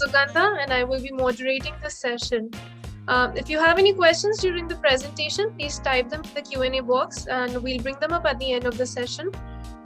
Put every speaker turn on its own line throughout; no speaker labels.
Sugandha and I will be moderating this session. If you have any questions during the presentation, please type them in the Q&A box and we'll bring them up at the end of the session.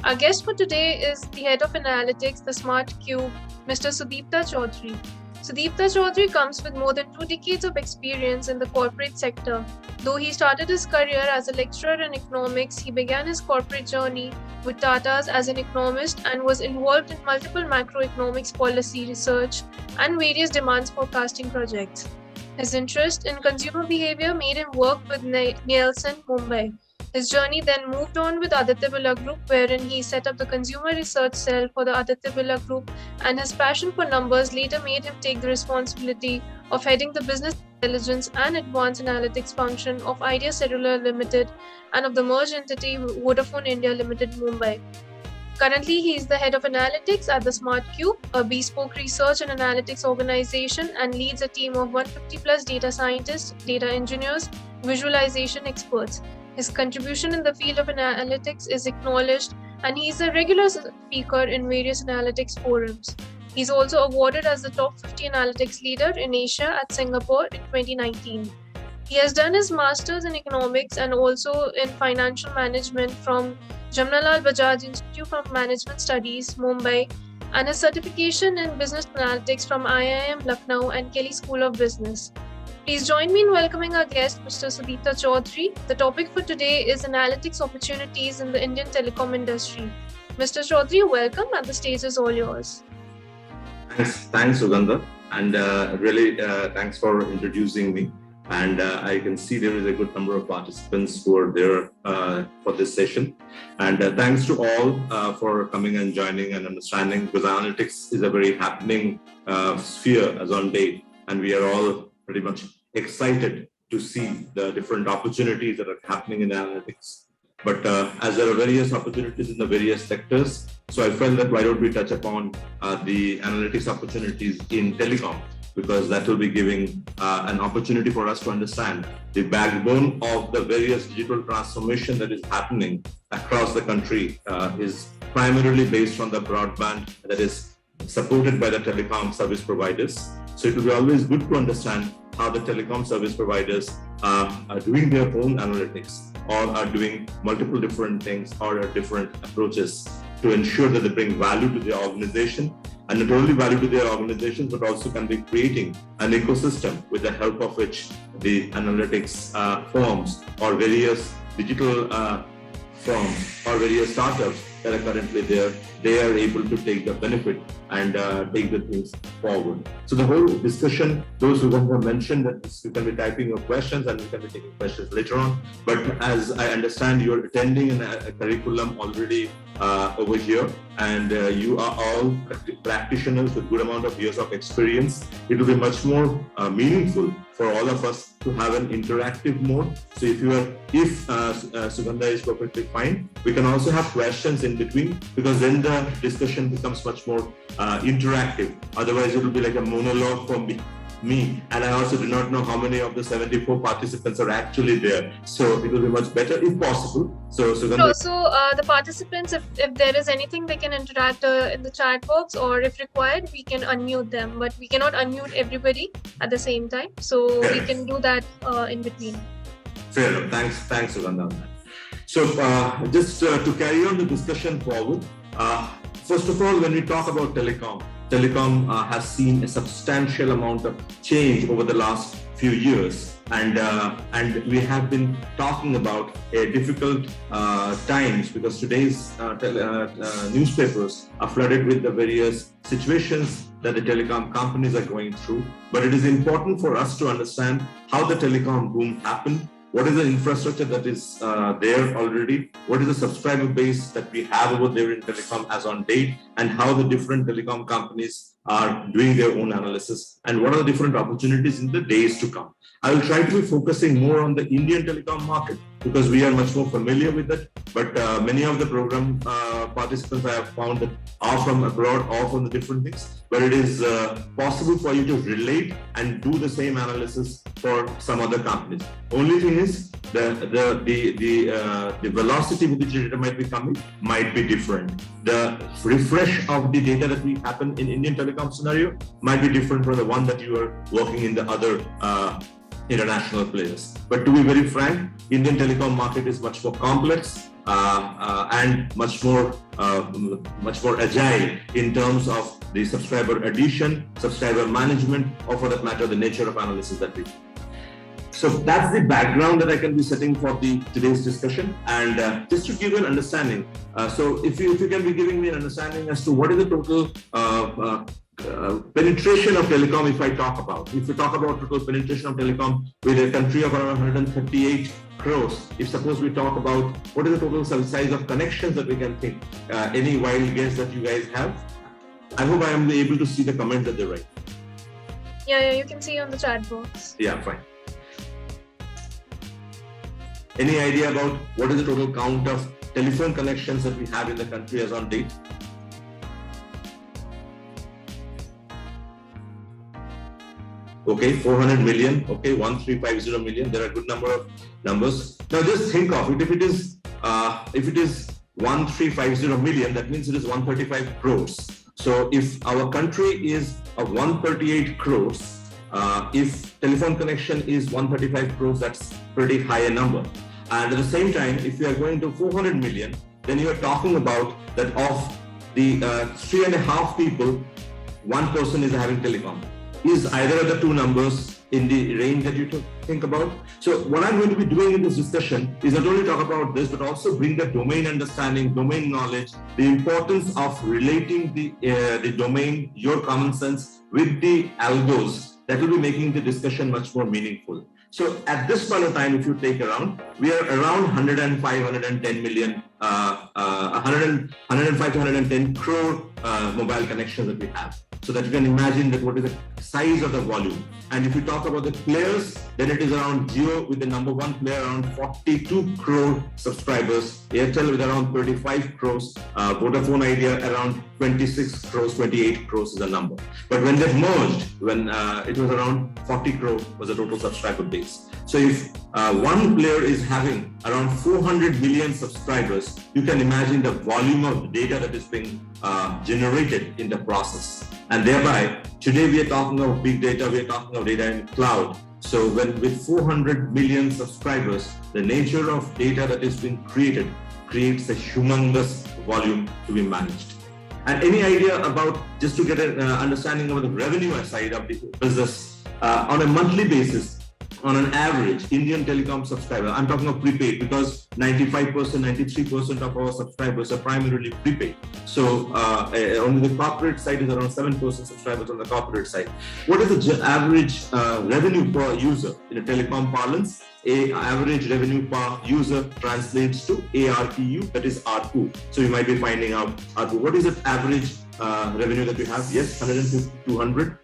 Our guest for today is the Head of Analytics, the Smart Cube, Mr. Sudeepta Chaudhuri. Sudeepta Chaudhuri comes with more than 2 decades of experience in the corporate sector. Though he started his career as a lecturer in economics, he began his corporate journey with Tata's as an economist and was involved in multiple macroeconomics policy research and various demands forecasting projects. His interest in consumer behavior made him work with Nielsen, Mumbai. His journey then moved on with Aditya Birla Group, wherein he set up the consumer research cell for the Aditya Birla Group, and his passion for numbers later made him take the responsibility of heading the business intelligence and advanced analytics function of Idea Cellular Limited and of the merged entity Vodafone India Limited, Mumbai. Currently, he is the head of analytics at the Smart Cube, a bespoke research and analytics organization, and leads a team of 150 plus data scientists, data engineers, visualization experts. His contribution in the field of analytics is acknowledged, and he is a regular speaker in various analytics forums. He is also awarded as the top 50 analytics leader in Asia at Singapore in 2019. He has done his master's in economics and also in financial management from Jamnalal Bajaj Institute of Management Studies, Mumbai, and his certification in business analytics from IIM Lucknow and Kelly School of Business. Please join me in welcoming our guest, Mr. Sudeepta Chaudhuri. The topic for today is analytics opportunities in the Indian telecom industry. Mr. Chaudhuri, welcome, and the stage is all yours.
Thanks, Sugandha, and really thanks for introducing me. And I can see there is a good number of participants who are there for this session. And thanks to all for coming and joining and understanding, because analytics is a very happening sphere as on date, and we are all pretty much excited to see the different opportunities that are happening in analytics. But as there are various opportunities in the various sectors, so I felt that why don't we touch upon the analytics opportunities in telecom, because that will be giving an opportunity for us to understand the backbone of the various digital transformation that is happening across the country is primarily based on the broadband that is supported by the telecom service providers. So it will be always good to understand how the telecom service providers are doing their own analytics or are doing multiple different things or different approaches to ensure that they bring value to their organization, and not only value to their organizations, but also can be creating an ecosystem with the help of which the analytics firms or various digital firms or various startups that are currently there, they are able to take the benefit and take the things forward. So the whole discussion, those who have mentioned that you can be typing your questions and you can be taking questions later on. But as I understand, you're attending a curriculum already over here, and you are all practitioners with good amount of years of experience. It will be much more meaningful for all of us to have an interactive mode. So if Sugandha is perfectly fine, we can also have questions in between, because then the discussion becomes much more interactive. Otherwise, it will be like a monologue from me, and I also do not know how many of the 74 participants are actually there. So it will be much better if possible. So
the participants, if there is anything, they can interact in the chat box, or if required, we can unmute them. But we cannot unmute everybody at the same time. So we can do that in between.
Fair enough. Thanks, Sugandha. So just to carry on the discussion forward, first of all, when we talk about telecom has seen a substantial amount of change over the last few years, and we have been talking about a difficult times, because today's newspapers are flooded with the various situations that the telecom companies are going through. But it is important for us to understand how the telecom boom happened. What is the infrastructure that is there already? What is the subscriber base that we have over there in telecom as on date? And how the different telecom companies are doing their own analysis? And what are the different opportunities in the days to come? I will try to be focusing more on the Indian telecom market, because we are much more familiar with it. But many of the program participants I have found that are from abroad or from the different things, but it is possible for you to relate and do the same analysis for some other companies. Only thing is the velocity with which the data might be coming might be different. The refresh of the data that we happen in Indian telecom scenario might be different from the one that you are working in the other international players. But to be very frank, Indian telecom market is much more complex and much more agile in terms of the subscriber addition, subscriber management, or for that matter, the nature of analysis that we do. So that's the background that I can be setting for today's discussion. And just to give you an understanding, so if you can be giving me an understanding as to what is the total penetration of telecom, if we talk about total penetration of telecom with a country of around 138 crores, if suppose we talk about what is the total size of connections that we can think, any wild guess that you guys have? I hope I am able to see the comments that they write.
Yeah, you can see on the chat box.
Yeah, fine. Any idea about what is the total count of telephone connections that we have in the country as on date? Okay, 400 million. Okay, 1350 million. There are a good number of numbers. Now just think of it. If it is 1350 million, that means it is 135 crores. So if our country is of 138 crores, if telephone connection is 135 crores, that's pretty high a number. And at the same time, if you are going to 400 million, then you are talking about that of the 3.5 people, 1 person is having telecom. Is either of the two numbers in the range that you think about? So what I'm going to be doing in this discussion is not only talk about this, but also bring the domain understanding, domain knowledge, the importance of relating the domain, your common sense with the algos that will be making the discussion much more meaningful. So at this point of time, if you take around, we are around 105, 110 million, 105 to 110 crore mobile connections that we have. So that you can imagine that what is the size of the volume. And if you talk about the players, then it is around Jio with the number one player around 42 crore subscribers, Airtel with around 35 crores, Vodafone Idea around 26 crores, 28 crores is the number. But when they merged, when it was around 40 crore was the total subscriber base. So if one player is having around 400 million subscribers, you can imagine the volume of data that is being generated in the process. And thereby, today we are talking of big data, we are talking of data in cloud. So when with 400 million subscribers, the nature of data that is being created creates a humongous volume to be managed. And any idea about, just to get an understanding of the revenue side of the business, on a monthly basis, on an average, Indian telecom subscriber, I'm talking of prepaid because 95%, 93% of our subscribers are primarily prepaid. So on the corporate side is around 7% subscribers on the corporate side. What is the average revenue per user in a telecom parlance? Average revenue per user translates to ARPU, that is ARPU. So you might be finding out ARPU. What is the average revenue that we have? Yes, 150, 200.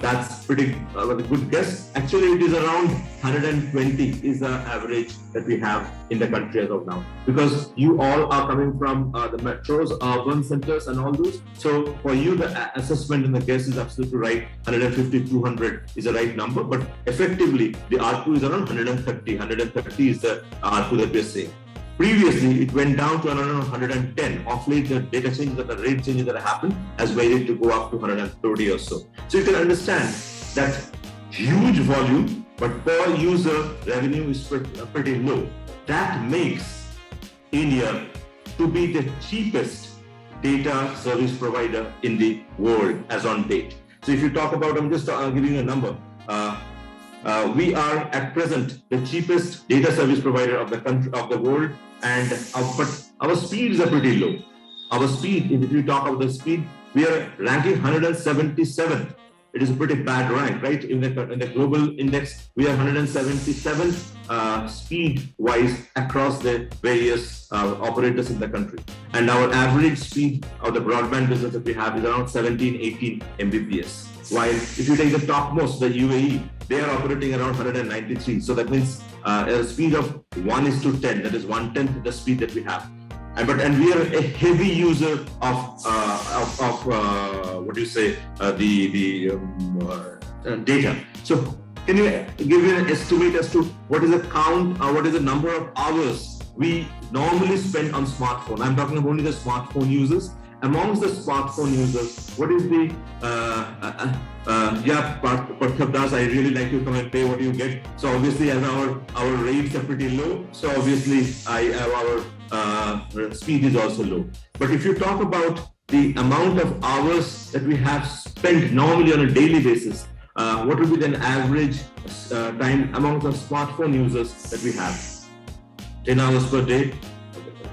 That's pretty a good guess. Actually, it is around 120 is the average that we have in the country as of now. Because you all are coming from the metros, urban centers and all those. So for you, the assessment and the guess is absolutely right. 150, 200 is the right number. But effectively, the ARPU is around 130. 130 is the ARPU that we're seeing. Previously, it went down to around 110. Of late, the data changes, the rate changes that happened has made it to go up to 130 or so. So you can understand that huge volume, but per user revenue is pretty low. That makes India to be the cheapest data service provider in the world as on date. So if you talk about, I'm just giving you a number. We are at present the cheapest data service provider of the country, of the world, and but our speeds are pretty low. Our speed, if you talk about the speed, we are ranking 177th. It is a pretty bad rank, right? In the global index, we are 177th speed-wise across the various operators in the country. And our average speed of the broadband business that we have is around 17, 18 Mbps. While if you take the topmost, the UAE, they are operating around 193. So that means a speed of 1:10, that is 1/10 the speed that we have. And we are a heavy user of what do you say, data. So can you give me an estimate as to what is the count or what is the number of hours we normally spend on smartphone? I'm talking about only the smartphone users. Amongst the smartphone users, what is the Parthabdas, I really like you come and pay what you get. So obviously, as our rates are pretty low, so obviously our speed is also low. But if you talk about the amount of hours that we have spent normally on a daily basis, what would be the average time among the smartphone users that we have? 10 hours per day.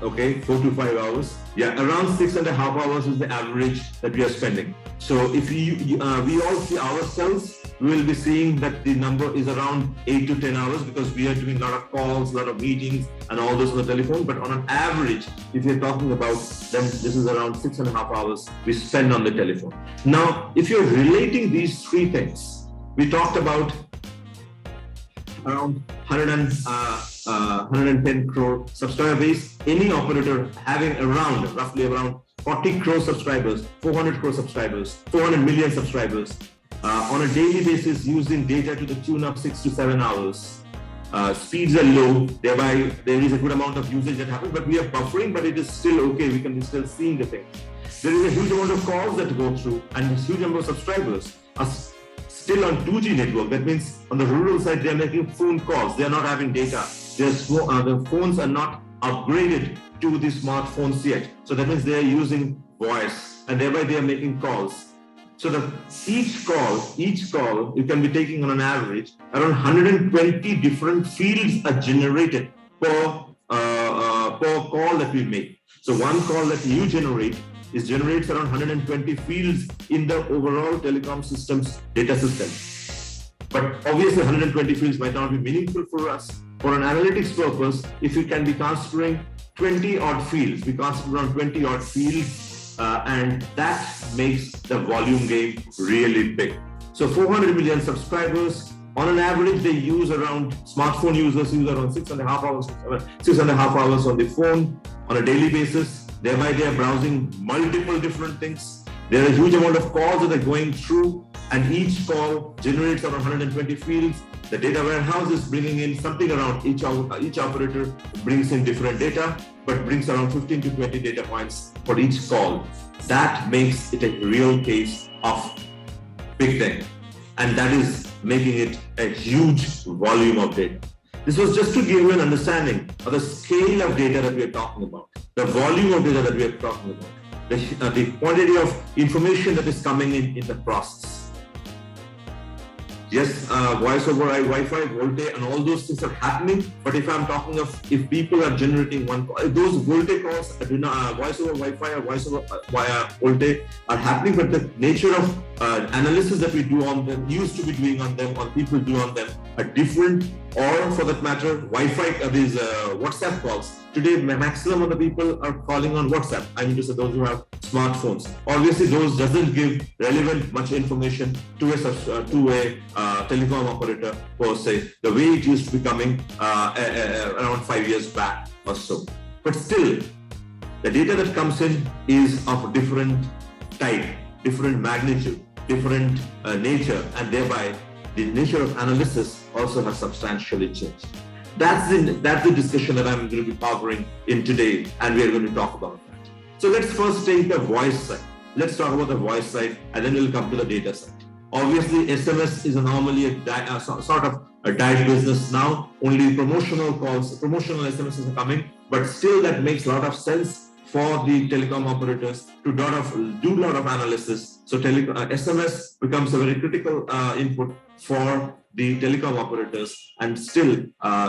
Okay, 4 to 5 hours. Yeah, around 6.5 hours is the average that we are spending. So if we all see ourselves, we will be seeing that the number is around 8 to 10 hours because we are doing a lot of calls, a lot of meetings and all those on the telephone. But on an average, if you're talking about, then this is around 6.5 hours we spend on the telephone. Now, if you're relating these three things, we talked about around 110 crore subscriber base, any operator having roughly around 40 crore subscribers, 400 crore subscribers, 400 million subscribers, on a daily basis using data to the tune of 6 to 7 hours. Speeds are low, thereby there is a good amount of usage that happens, but we are buffering, but it is still okay, we can be still seeing the thing. There is a huge amount of calls that go through and a huge number of subscribers are still on 2G network. That means on the rural side, they are making phone calls. They are not having data. The phones are not upgraded to the smartphones yet. So that means they are using voice and thereby they are making calls. So that each call, you can be taking on an average, around 120 different fields are generated per call that we make. So one call that you generates around 120 fields in the overall telecom systems data system. But obviously 120 fields might not be meaningful for us. For an analytics purpose, if we can be considering 20 odd fields, we consider around 20 odd fields, and that makes the volume game really big. So 400 million subscribers, on an average, they use around, smartphone users use around 6.5 hours on the phone on a daily basis. Thereby, they are browsing multiple different things. There are a huge amount of calls that are going through, and each call generates around 120 fields. The data warehouse is bringing in something around each operator brings in different data, but brings around 15 to 20 data points for each call. That makes it a real case of big thing, and that is making it a huge volume of data. This was just to give you an understanding of the scale of data that we are talking about, the volume of data that we are talking about, the quantity of information that is coming in the process. Yes, voice over Wi-Fi, VoLTE, and all those things are happening. But if I'm talking of, if people are generating one call, those VoLTE calls, voice over Wi-Fi or voice over via VoLTE are happening, but the nature of analysis that we do on them, used to be doing on them, or people do on them, are different. Or for that matter, Wi-Fi, these WhatsApp calls. Today, maximum of the people are calling on WhatsApp. I mean to say those who have smartphones. Obviously, those doesn't give relevant much information to a telecom operator per se, the way it used to be coming around 5 years back or so. But still, the data that comes in is of different type, different magnitude, different nature, and thereby the nature of analysis also has substantially changed. That's the discussion that I'm going to be covering in today, and we are going to talk about that. So let's first take the voice side. Let's talk about the voice side, and then we'll come to the data side. Obviously, SMS is normally a sort of a diet business now. Only promotional calls, promotional SMSs are coming, but still that makes a lot of sense for the telecom operators to do a lot of analysis. So SMS becomes a very critical input for the telecom operators, and still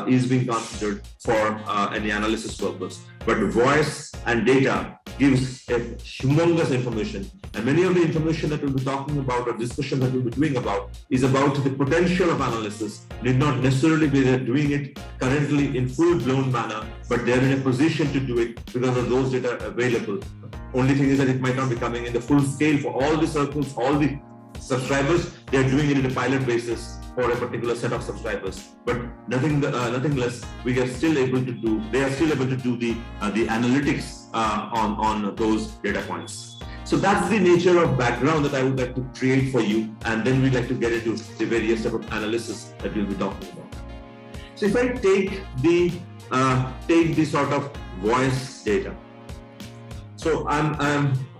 is being considered for any analysis purpose. But voice and data gives a humongous information, and many of the information that we'll be talking about or discussion that we'll be doing about is about the potential of analysis. Need not necessarily be they're doing it currently in full-blown manner, but they're in a position to do it because of those data available. Only thing is that it might not be coming in the full scale for all the circles, all the subscribers. They're doing it in a pilot basis for a particular set of subscribers. But nothing less, we are still able to do. They are still able to do the analytics on those data points. So that's the nature of background that I would like to create for you, and then we'd like to get into the various type of analysis that we'll be talking about. So if I take the sort of voice data. So I'm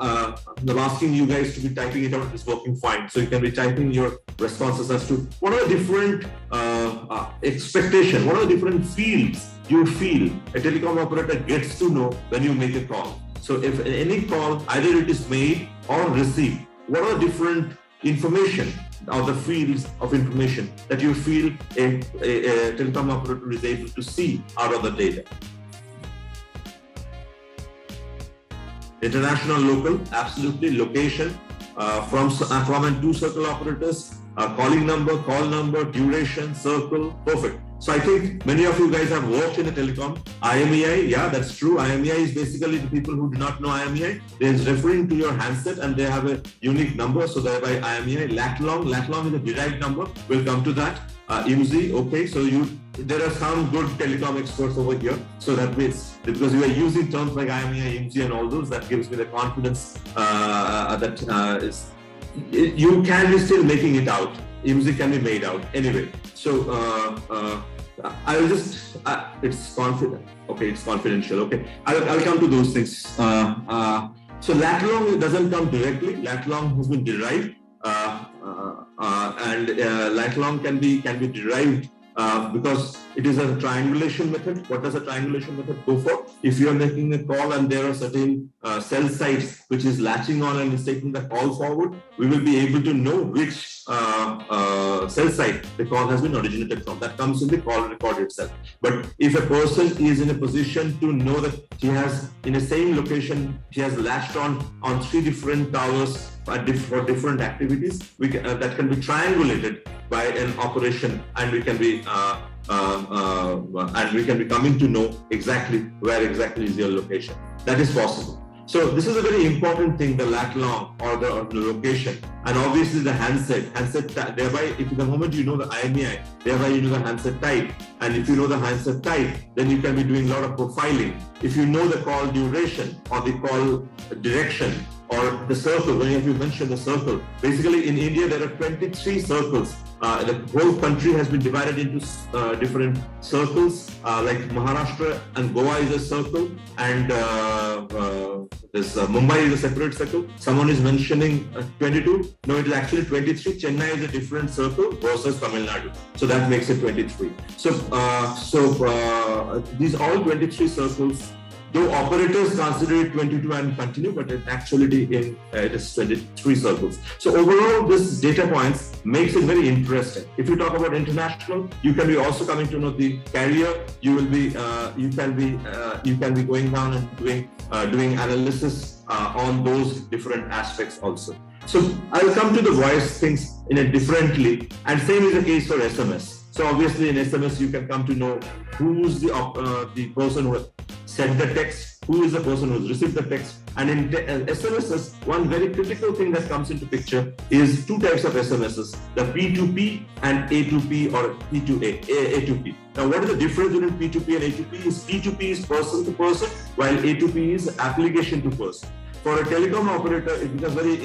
asking you guys to be typing it out. It's working fine. So you can be typing your responses as to what are the different expectations, what are the different fields you feel a telecom operator gets to know when you make a call. So if any call, either it is made or received, what are different information or the fields of information that you feel a telecom operator is able to see out of the data? International, local, absolutely. Location, from and to circle operators, calling number, call number, duration, circle, perfect. So I think many of you guys have worked in a telecom. IMEI, yeah, that's true. IMEI is basically the people who do not know IMEI. They're referring to your handset and they have a unique number. So thereby IMEI, lat long is a derived number. We'll come to that. IMSI, okay. So there are some good telecom experts over here. So that means because you are using terms like IMEI, IMSI and all those, that gives me the confidence you can be still making it out. IMSI can be made out anyway. So I'll just it's confident. Okay, it's confidential. Okay, I'll come to those things. So lat long doesn't come directly. Lat long has been derived, and lat long can be derived because it is a triangulation method. What does a triangulation method go for? If you are making a call and there are certain cell sites which is latching on and is taking the call forward, we will be able to know which cell site the call has been originated from. That comes in the call record itself. But if a person is in a position to know that he has, in the same location, he has latched on 3 different towers for different activities, that can be triangulated by an operation, and we can be coming to know exactly where exactly is your location. That is possible. So this is a very important thing, the lat long or the location, and obviously the handset. Thereby, if the moment you know the IMEI, thereby you know the handset type, and if you know the handset type, then you can be doing a lot of profiling. If you know the call duration or the call direction or the circle, when you mentioned the circle, basically in India there are 23 circles. The whole country has been divided into different circles, like Maharashtra and Goa is a circle, and Mumbai is a separate circle. Someone is mentioning 22. No, it is actually 23. Chennai is a different circle versus Tamil Nadu. So that makes it 23. So these all 23 circles, though operators consider it 22 and continue, but it actually it is 23 circles. So overall, this data points makes it very interesting. If you talk about international, you can be also coming to know the carrier. You will be you can be going down and doing analysis on those different aspects also. So I'll come to the voice things in a differently, and same is the case for SMS. So obviously in SMS you can come to know who's the person who sent the text, who is the person who has received the text. And in SMSs, one very critical thing that comes into picture is 2 types of SMSs, the P2P and A2P or P2A, A2P. Now what is the difference between P2P and A2P? P2P is person to person, while A2P is application to person. For a telecom operator, it becomes very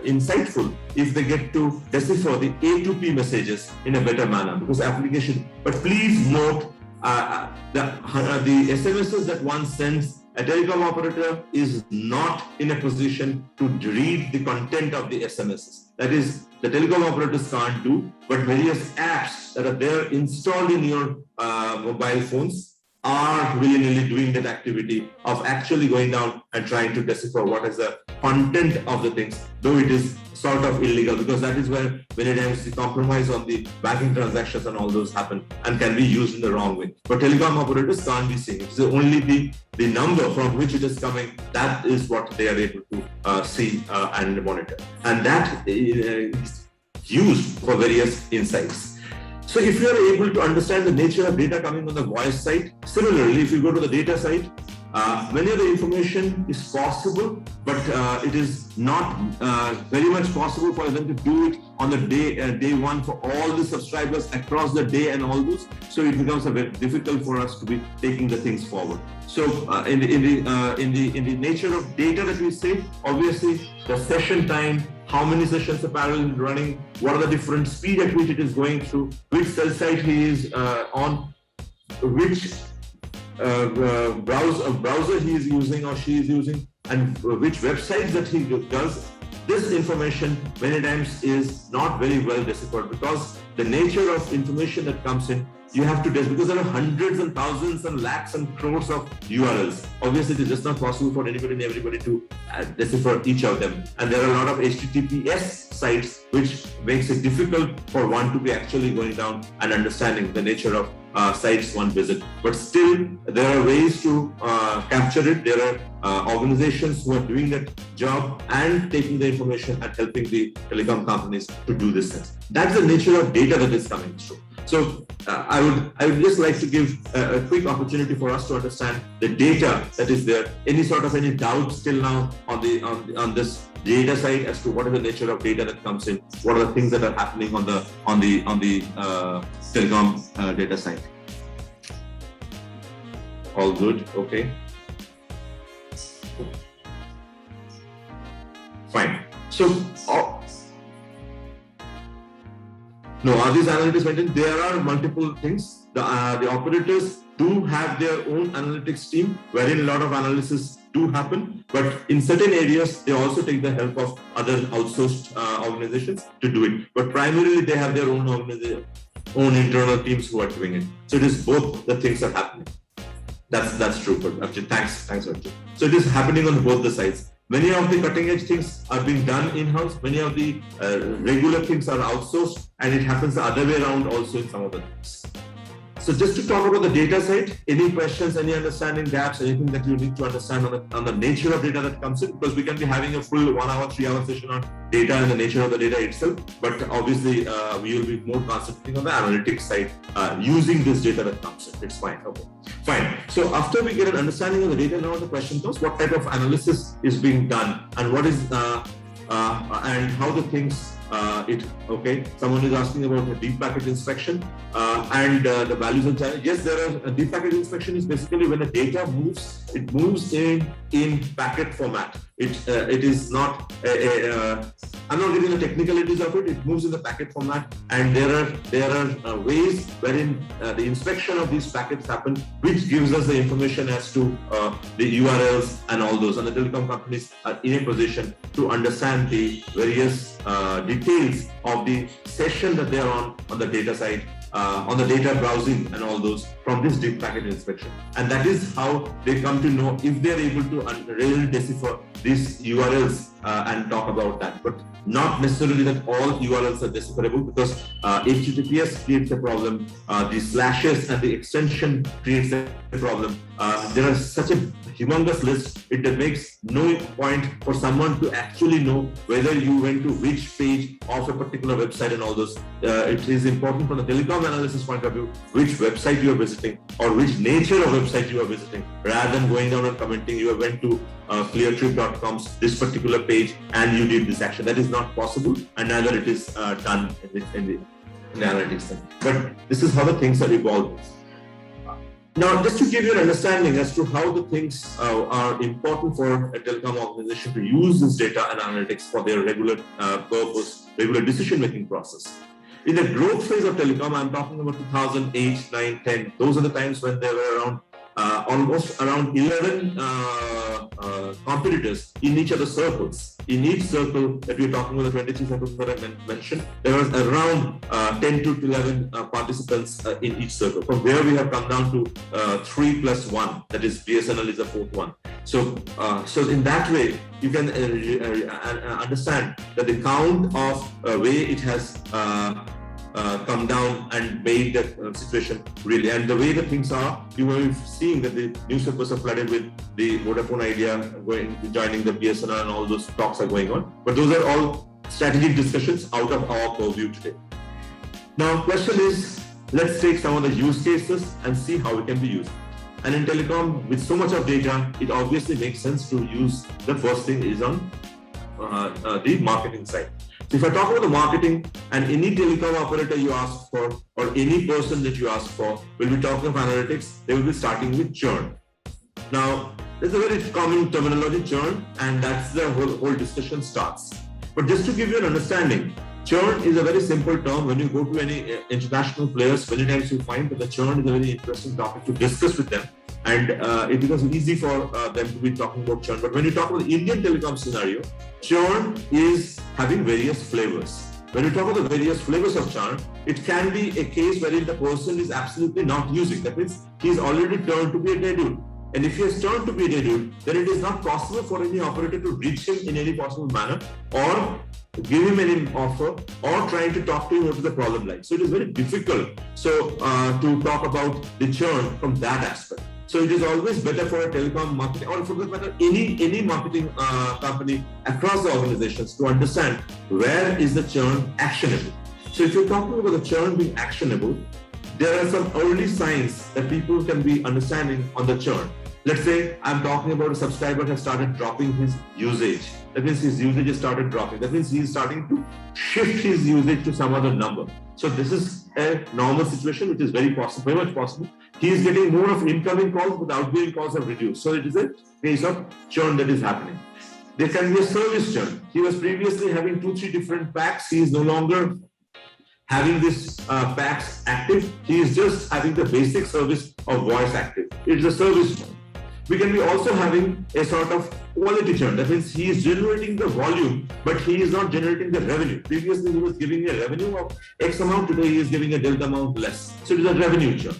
insightful if they get to decipher the A2P messages in a better manner, because application. But please note, the SMSs that one sends, a telecom operator is not in a position to read the content of the SMSs. That is, the telecom operators can't do, but various apps that are there installed in your mobile phones are willy-nilly doing that activity of actually going down and trying to decipher what is the content of the things, though it is sort of illegal, because that is where many times the compromise on the banking transactions and all those happen and can be used in the wrong way. But telecom operators can't be seeing it. So only the number from which it is coming, that is what they are able to see and monitor. And that is used for various insights. So if you are able to understand the nature of data coming on the voice side, similarly, if you go to the data side, Many of the information is possible, but it is not very much possible for them to do it on the day one for all the subscribers across the day and all those. So it becomes a very difficult for us to be taking the things forward. So in the nature of data that we say, obviously the session time, how many sessions are parallel running, what are the different speed at which it is going through, which cell site he is on, which browser he is using or she is using, and which websites that he does. This information many times is not very well deciphered, because the nature of information that comes in, you have to because there are hundreds and thousands and lakhs and crores of URLs. Obviously, it is just not possible for anybody and everybody to decipher each of them. And there are a lot of HTTPS sites, which makes it difficult for one to be actually going down and understanding the nature of sites one visit. But still, there are ways to capture it. There are organizations who are doing that job and taking the information and helping the telecom companies to do this. That's the nature of data that is coming through. So I would just like to give a quick opportunity for us to understand the data that is there. Any doubts till now on this data side as to what is the nature of data that comes in? What are the things that are happening on the telecom data side? All good, okay. Fine. So, no, are these analytics maintained? There are multiple things. The operators do have their own analytics team, wherein a lot of analysis do happen. But in certain areas, they also take the help of other outsourced organizations to do it. But primarily, they have their own internal teams who are doing it. So it is both the things are happening. That's true. But actually, thanks, Arjun. So it is happening on both the sides. Many of the cutting edge things are being done in-house. Many of the regular things are outsourced, and it happens the other way around also in some of the things. So just to talk about the data side, any questions, any understanding gaps, anything that you need to understand on the nature of data that comes in, because we can be having a full 1 hour, 3 hour session on data and the nature of the data itself, but obviously we will be more concentrating on the analytics side using this data that comes in. It's fine. Okay, fine. So after we get an understanding of the data, now the question comes: what type of analysis is being done, and what is and how the things okay. Someone is asking about the deep packet inspection and the values and challenges. Yes, there are deep packet inspection is basically when the data moves, it moves in packet format. It is not I'm not getting the technicalities of it. It moves in the packet format, and there are ways wherein the inspection of these packets happen, which gives us the information as to the URLs and all those. And the telecom companies are in a position to understand the various details of the session that they are on the data side, on the data browsing and all those from this deep packet inspection. And that is how they come to know if they're able to really decipher these URLs and talk about that. But not necessarily that all URLs are decipherable, because HTTPS creates a problem, the slashes and the extension creates a problem. There are such a humongous list, it makes no point for someone to actually know whether you went to which page of a particular website and all those. It is important from the telecom analysis point of view, which website you are visiting or which nature of website you are visiting, rather than going down and commenting you went to cleartrip.com's this particular page and you did this action. That is not possible, and neither it is done in the analytics. But this is how the things are evolving. Now, just to give you an understanding as to how the things are important for a telecom organization to use this data and analytics for their regular purpose, regular decision-making process. In the growth phase of telecom, I'm talking about 2008, 9, 10. Those are the times when there were around almost around 11 competitors in each of the circles. In each circle that we're talking about, the 23 circles that I mentioned, there was around 10 to 11 participants in each circle. From where we have come down to 3 plus 1, that is BSNL is the fourth one. So, so in that way, you can understand that the count of way it has come down and made the situation really. And the way the things are, you will be seeing that the newspapers are flooded with the Vodafone Idea joining the BSNL and all those talks are going on. But those are all strategic discussions out of our purview today. Now, question is, let's take some of the use cases and see how it can be used. And in telecom, with so much of data, it obviously makes sense to use the first thing is on the marketing side. So if I talk about the marketing, and any telecom operator you ask for, or any person that you ask for, will be talking of analytics, they will be starting with churn. Now, there's a very common terminology, churn, and that's the whole discussion starts. But just to give you an understanding, churn is a very simple term. When you go to any international players, many times you find that the churn is a very interesting topic to discuss with them, and it becomes easy for them to be talking about churn. But when you talk about the Indian telecom scenario, churn is having various flavors. When you talk about the various flavors of churn, it can be a case wherein the person is absolutely not using. That means he's already turned to be a dead dude. And if he has turned to be a dead dude, then it is not possible for any operator to reach him in any possible manner, or give him any offer, or trying to talk to him what is the problem like. So it is very difficult to talk about the churn from that aspect. So it is always better for a telecom marketing, or for that matter, any marketing company across the organizations, to understand where is the churn actionable. So if you're talking about the churn being actionable, there are some early signs that people can be understanding on the churn. Let's say I'm talking about a subscriber has started dropping his usage. That means his usage has started dropping. That means he is starting to shift his usage to some other number. So this is a normal situation, which is very much possible. He is getting more of incoming calls, but outgoing calls have reduced. So it is a case of churn that is happening. There can be a service churn. He was previously having 2-3 different packs. He is no longer having this packs active. He is just having the basic service of voice active. It's a service churn. We can be also having a sort of quality churn. That means he is generating the volume, but he is not generating the revenue. Previously, he was giving a revenue of X amount. Today, he is giving a delta amount less. So it is a revenue churn.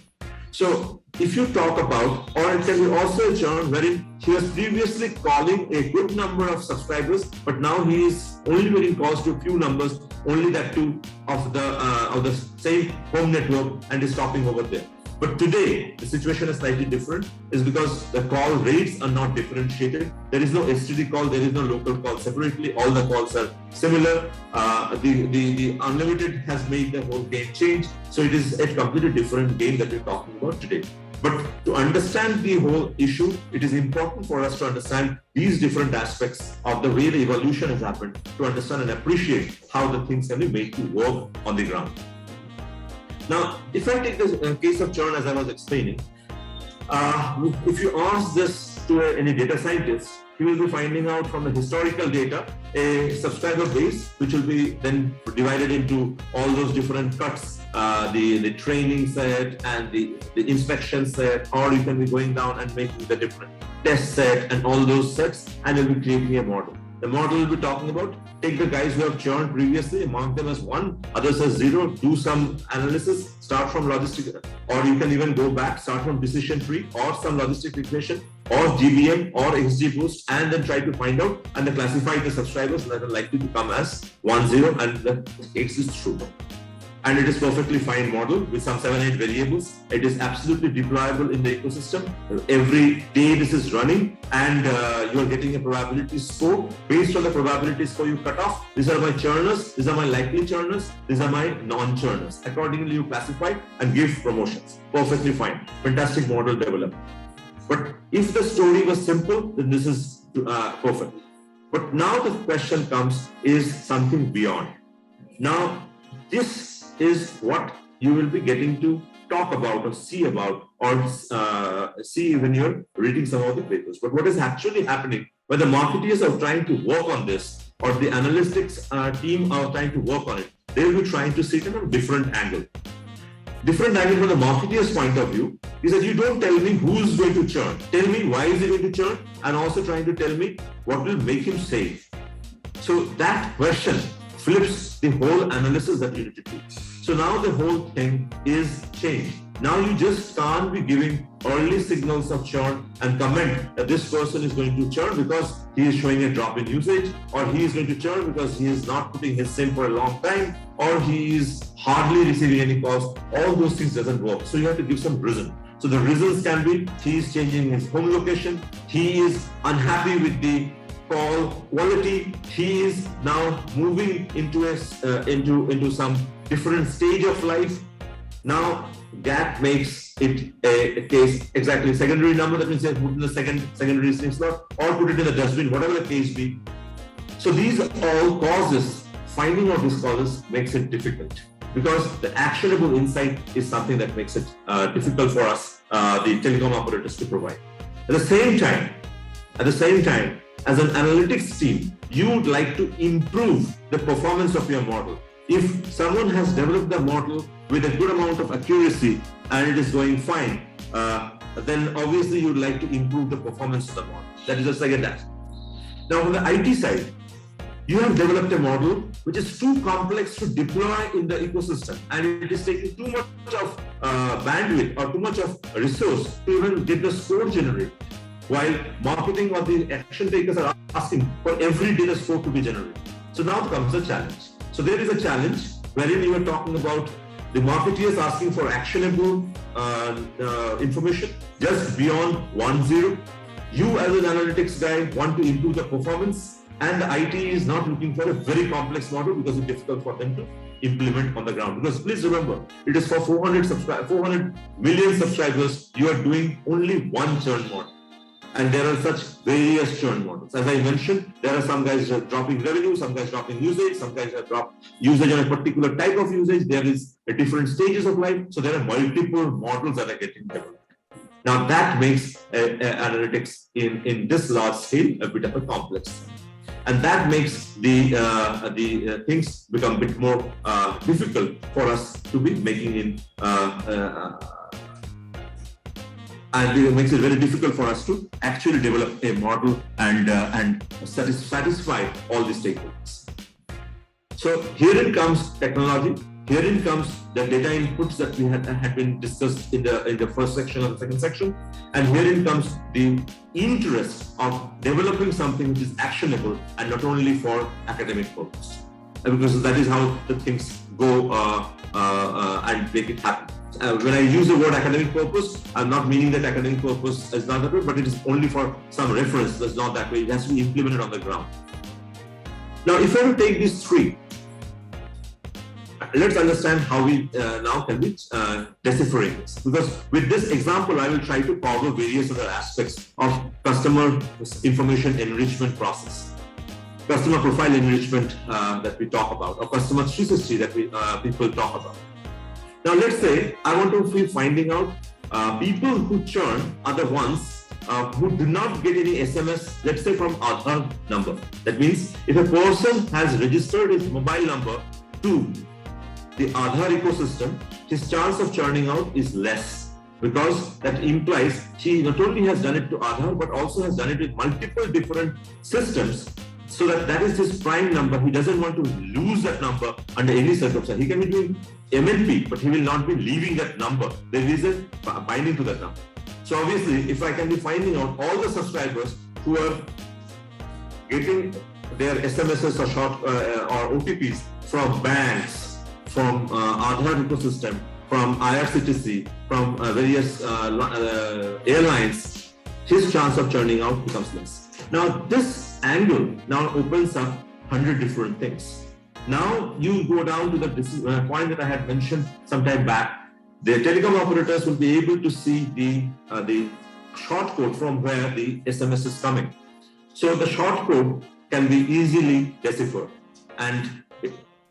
So if you talk about, or it can be also a churn wherein he was previously calling a good number of subscribers, but now he is only getting calls to a few numbers, only that two of the same home network, and is stopping over there. But today, the situation is slightly different, is because the call rates are not differentiated. There is no STD call, there is no local call separately. All the calls are similar. The unlimited has made the whole game change. So it is a completely different game that we're talking about today. But to understand the whole issue, it is important for us to understand these different aspects of the way the evolution has happened, to understand and appreciate how the things can be made to work on the ground. Now, if I take the case of churn as I was explaining, if you ask this to any data scientist, he will be finding out from the historical data a subscriber base, which will be then divided into all those different cuts, the training set and the inspection set, or you can be going down and making the different test set and all those sets, and you'll be creating a model. The model will be talking about, take the guys who have churned previously, mark them as 1, others as 0, do some analysis, start from logistic, or you can even go back, start from decision tree or some logistic regression or GBM or XGBoost, and then try to find out and then classify the subscribers that are likely to come as 1, 0, and the X is true. And it is perfectly fine model with some 7-8 variables. It is absolutely deployable in the ecosystem. Every day this is running, and you are getting a probability score. Based on the probability score you cut off, these are my churners, these are my likely churners, these are my non-churners. Accordingly, you classify and give promotions. Perfectly fine. Fantastic model developed. But if the story was simple, then this is perfect. But now the question comes, is something beyond. Now, this is what you will be getting to talk about or see about, or see when you're reading some of the papers. But what is actually happening when the marketeers are trying to work on this, or the analytics team are trying to work on it, they will be trying to see it from a different angle. Different angle from the marketeer's point of view is that you don't tell me who's going to churn. Tell me why is he going to churn, and also trying to tell me what will make him save. So that question flips the whole analysis that you need to do. So now the whole thing is changed. Now you just can't be giving early signals of churn and comment that this person is going to churn because he is showing a drop in usage, or he is going to churn because he is not putting his SIM for a long time, or he is hardly receiving any calls. All those things doesn't work. So you have to give some reason. So the reasons can be, he is changing his home location, he is unhappy with the call quality, he is now moving into a into some different stage of life, Now, gap makes it a case exactly secondary number, that means put in the secondary listening slot or put it in the dustbin, whatever the case be. So these are all causes. Finding out these causes makes it difficult because the actionable insight is something that makes it difficult for us, the telecom operators, to provide. At the same time, as an analytics team, you would like to improve the performance of your model. If someone has developed the model with a good amount of accuracy and it is going fine, then obviously you would like to improve the performance of the model. That is the second aspect. Now, on the IT side, you have developed a model which is too complex to deploy in the ecosystem, and it is taking too much of bandwidth or too much of resource to even get the score generated, while marketing or the action takers are asking for every day the score to be generated. So now comes a challenge. So there is a challenge wherein you are talking about the marketeers asking for actionable information just beyond 1-0. You as an analytics guy want to improve the performance, and the IT is not looking for a very complex model because it's difficult for them to implement on the ground. Because please remember, it is for 400 million subscribers, you are doing only one churn model. And there are such various churn models. As I mentioned, there are some guys dropping revenue, some guys dropping usage, some guys have dropped usage on a particular type of usage. There is a different stages of life. So there are multiple models that are getting developed. Now that makes analytics in this large scale a bit of a complex. And that makes the things become a bit more difficult for us to be making in and it makes it very difficult for us to actually develop a model and satisfy all the stakeholders. So herein comes technology. Herein comes the data inputs that we had been discussed in the first section or the second section, and herein comes the interest of developing something which is actionable and not only for academic purpose, because that is how the things go and make it happen. When I use the word academic purpose, I'm not meaning that academic purpose is not that way, but it is only for some reference. That's not that way. It has to be implemented on the ground. Now, if I were to take these three, let's understand how we now can be deciphering this. Because with this example, I will try to cover various other aspects of customer information enrichment process, customer profile enrichment that we talk about, or customer 360 that people talk about. Now, let's say I want to be finding out people who churn are the ones who do not get any SMS, let's say from Aadhaar number. That means if a person has registered his mobile number to the Aadhaar ecosystem, his chance of churning out is less, because that implies he not only has done it to Aadhaar, but also has done it with multiple different systems, so that is his prime number. He doesn't want to lose that number under any circumstance. He can be doing MNP, but he will not be leaving that number. There is a binding to that number. So obviously, if I can be finding out all the subscribers who are getting their SMSs or short or OTPs from banks, from Aadhaar ecosystem, from IRCTC, from various airlines, his chance of churning out becomes less. Now, this angle now opens up 100 different things. Now, you go down to the point that I had mentioned some time back. The telecom operators will be able to see the short code from where the SMS is coming. So the short code can be easily deciphered. And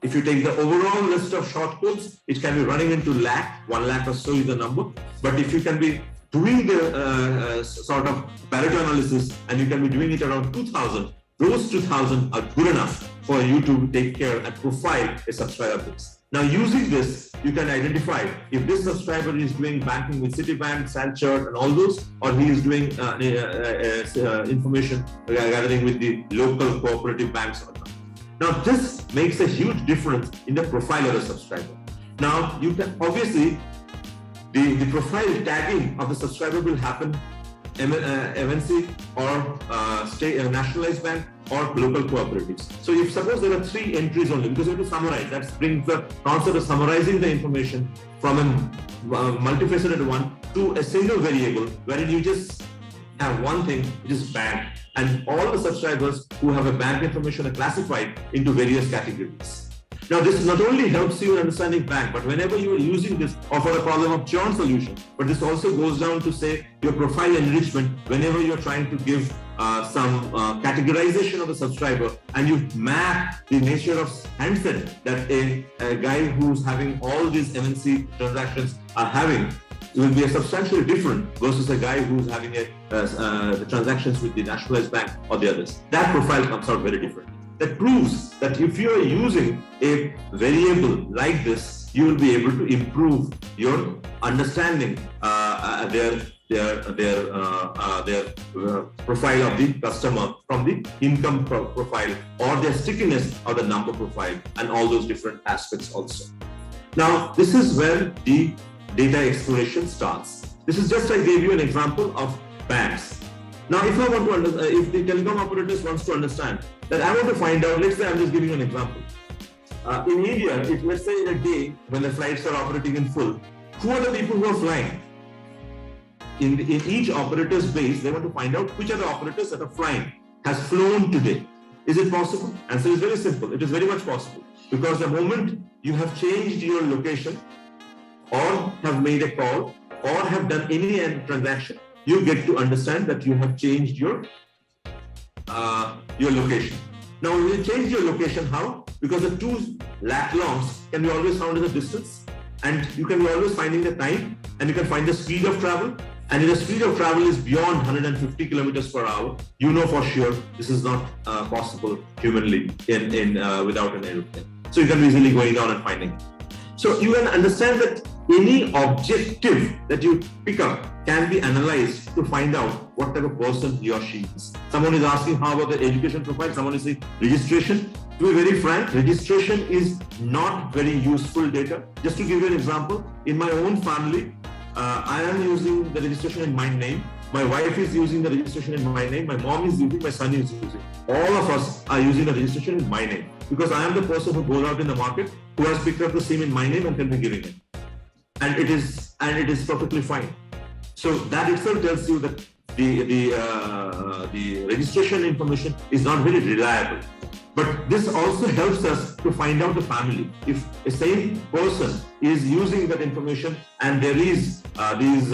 if you take the overall list of short codes, it can be running into lakh, 1 lakh or so is the number. But if you can be doing the sort of Pareto analysis and you can be doing it around 2,000, those 2,000 are good enough for you to take care and profile a subscriber base. Now, using this, you can identify if this subscriber is doing banking with Citibank, Sanchart, and all those, or he is doing information gathering with the local cooperative banks or not. Now, this makes a huge difference in the profile of the subscriber. Now, you can obviously the profile tagging of the subscriber will happen MNC or state nationalized bank or local cooperatives. So if suppose there are 3 entries only, because you have to summarize, that brings the concept of summarizing the information from a multifaceted one to a single variable, wherein you just have one thing, which is bank, and all the subscribers who have a bank information are classified into various categories. Now, this not only helps you in understanding bank, but whenever you are using this or for a problem of churn solution, but this also goes down to say your profile enrichment whenever you're trying to give some categorization of the subscriber, and you map the nature of handset that a guy who's having all these MNC transactions are having, it will be a substantially different versus a guy who's having the transactions with the nationalized bank or the others. That profile comes out very different. That proves that if you are using a variable like this, you will be able to improve your understanding their profile of the customer from the income profile or their stickiness or the number profile and all those different aspects also. Now, this is where the data exploration starts. This is just, I gave you an example of banks. Now, if I want to if the telecom operators wants to understand that I want to find out, let's say I'm just giving you an example. In India, if let's say in a day when the flights are operating in full, who are the people who are flying? In each operator's base, they want to find out which are the operators that are flying, has flown today. Is it possible? Answer is very simple. It is very much possible, because the moment you have changed your location or have made a call or have done any transaction, you get to understand that you have changed your location. Now, when you change your location, how? Because the two lat longs can be always found in the distance, and you can be always finding the time, and you can find the speed of travel. And if the speed of travel is beyond 150 kilometers per hour, you know for sure this is not possible humanly without an aeroplane. So you can easily going down and finding it. So you can understand that any objective that you pick up can be analyzed to find out what type of person he or she is. Someone is asking how about the education profile, someone is saying registration. To be very frank, registration is not very useful data. Just to give you an example, in my own family, I am using the registration in my name. My wife is using the registration in my name. My mom is using, my son is using. All of us are using the registration in my name, because I am the person who goes out in the market who has picked up the SIM in my name and can be giving it. And it is perfectly fine. So that itself tells you that the registration information is not very reliable. But this also helps us to find out the family. If a same person is using that information and there is these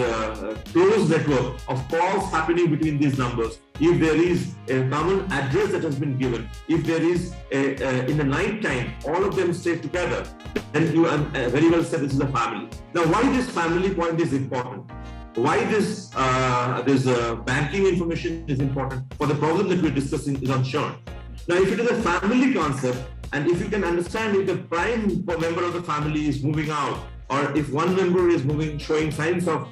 closed network of calls happening between these numbers, if there is a common address that has been given, if there is in the night time, all of them stay together, then you very well said this is a family. Now, why this family point is important? Why this banking information is important for the problem that we're discussing is on churn. Now, if it is a family concept, and if you can understand if the prime member of the family is moving out, or if one member is showing signs of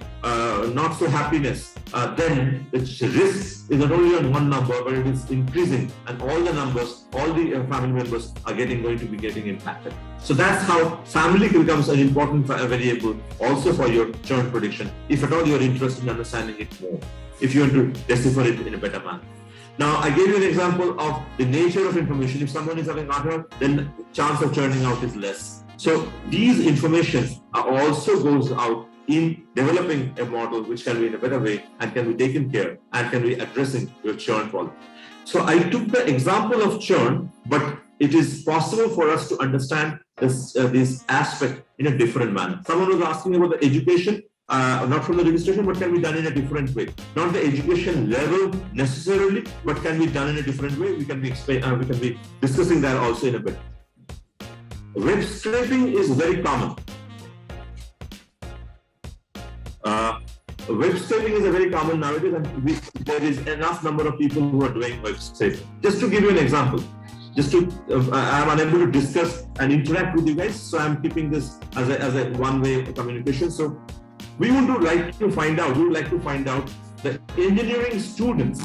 not so happiness, then the risk is not only on one number, but it is increasing, and all the numbers, all the family members are going to be getting impacted. So that's how family becomes an important variable also for your churn prediction, if at all you are interested in understanding it more, if you want to decipher it in a better manner. Now, I gave you an example of the nature of information. If someone is having Aadhaar, then chance of churning out is less. So these informations also goes out in developing a model which can be in a better way and can be taken care and can be addressing your churn problem. So I took the example of churn, but it is possible for us to understand this aspect in a different manner. Someone was asking about the education. Not from the registration, but can be done in a different way. Not the education level necessarily, but can be done in a different way. We can be discussing that also in a bit. Web scraping is very common. Web scraping is a very common nowadays, and there is enough number of people who are doing web scraping. Just to give you an example, I'm unable to discuss and interact with you guys, so I'm keeping this as a one-way communication. So we would like to find out the engineering students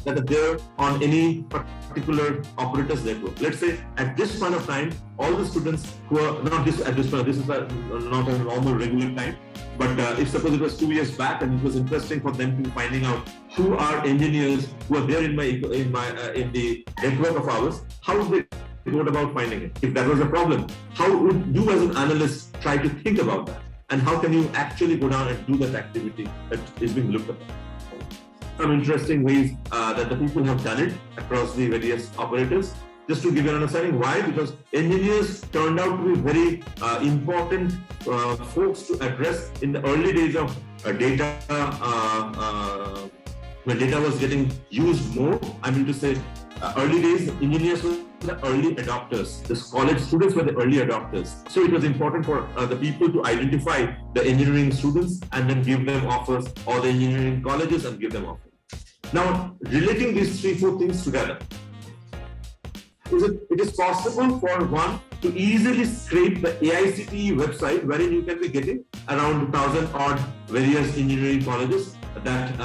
that are there on any particular operator's network. Let's say at this point of time, all the students who are not this at this point, this is not a normal regular time, but if suppose it was 2 years back and it was interesting for them to be finding out who are engineers who are there in the network of ours, how would they go about finding it? If that was a problem, how would you as an analyst try to think about that? And how can you actually go down and do that activity that is being looked at? Some interesting ways that the people have done it across the various operators. just to give you an understanding. Why? Because engineers turned out to be very important folks to address in the early days of data, when data was getting used more. I mean to say, early days, engineers were the early adopters. The college students were the early adopters. So it was important for the people to identify the engineering students and then give them offers, or the engineering colleges and give them offers. Now, relating these 3-4 things together, it is possible for one to easily scrape the AICTE website, wherein you can be getting around 1,000 odd various engineering colleges that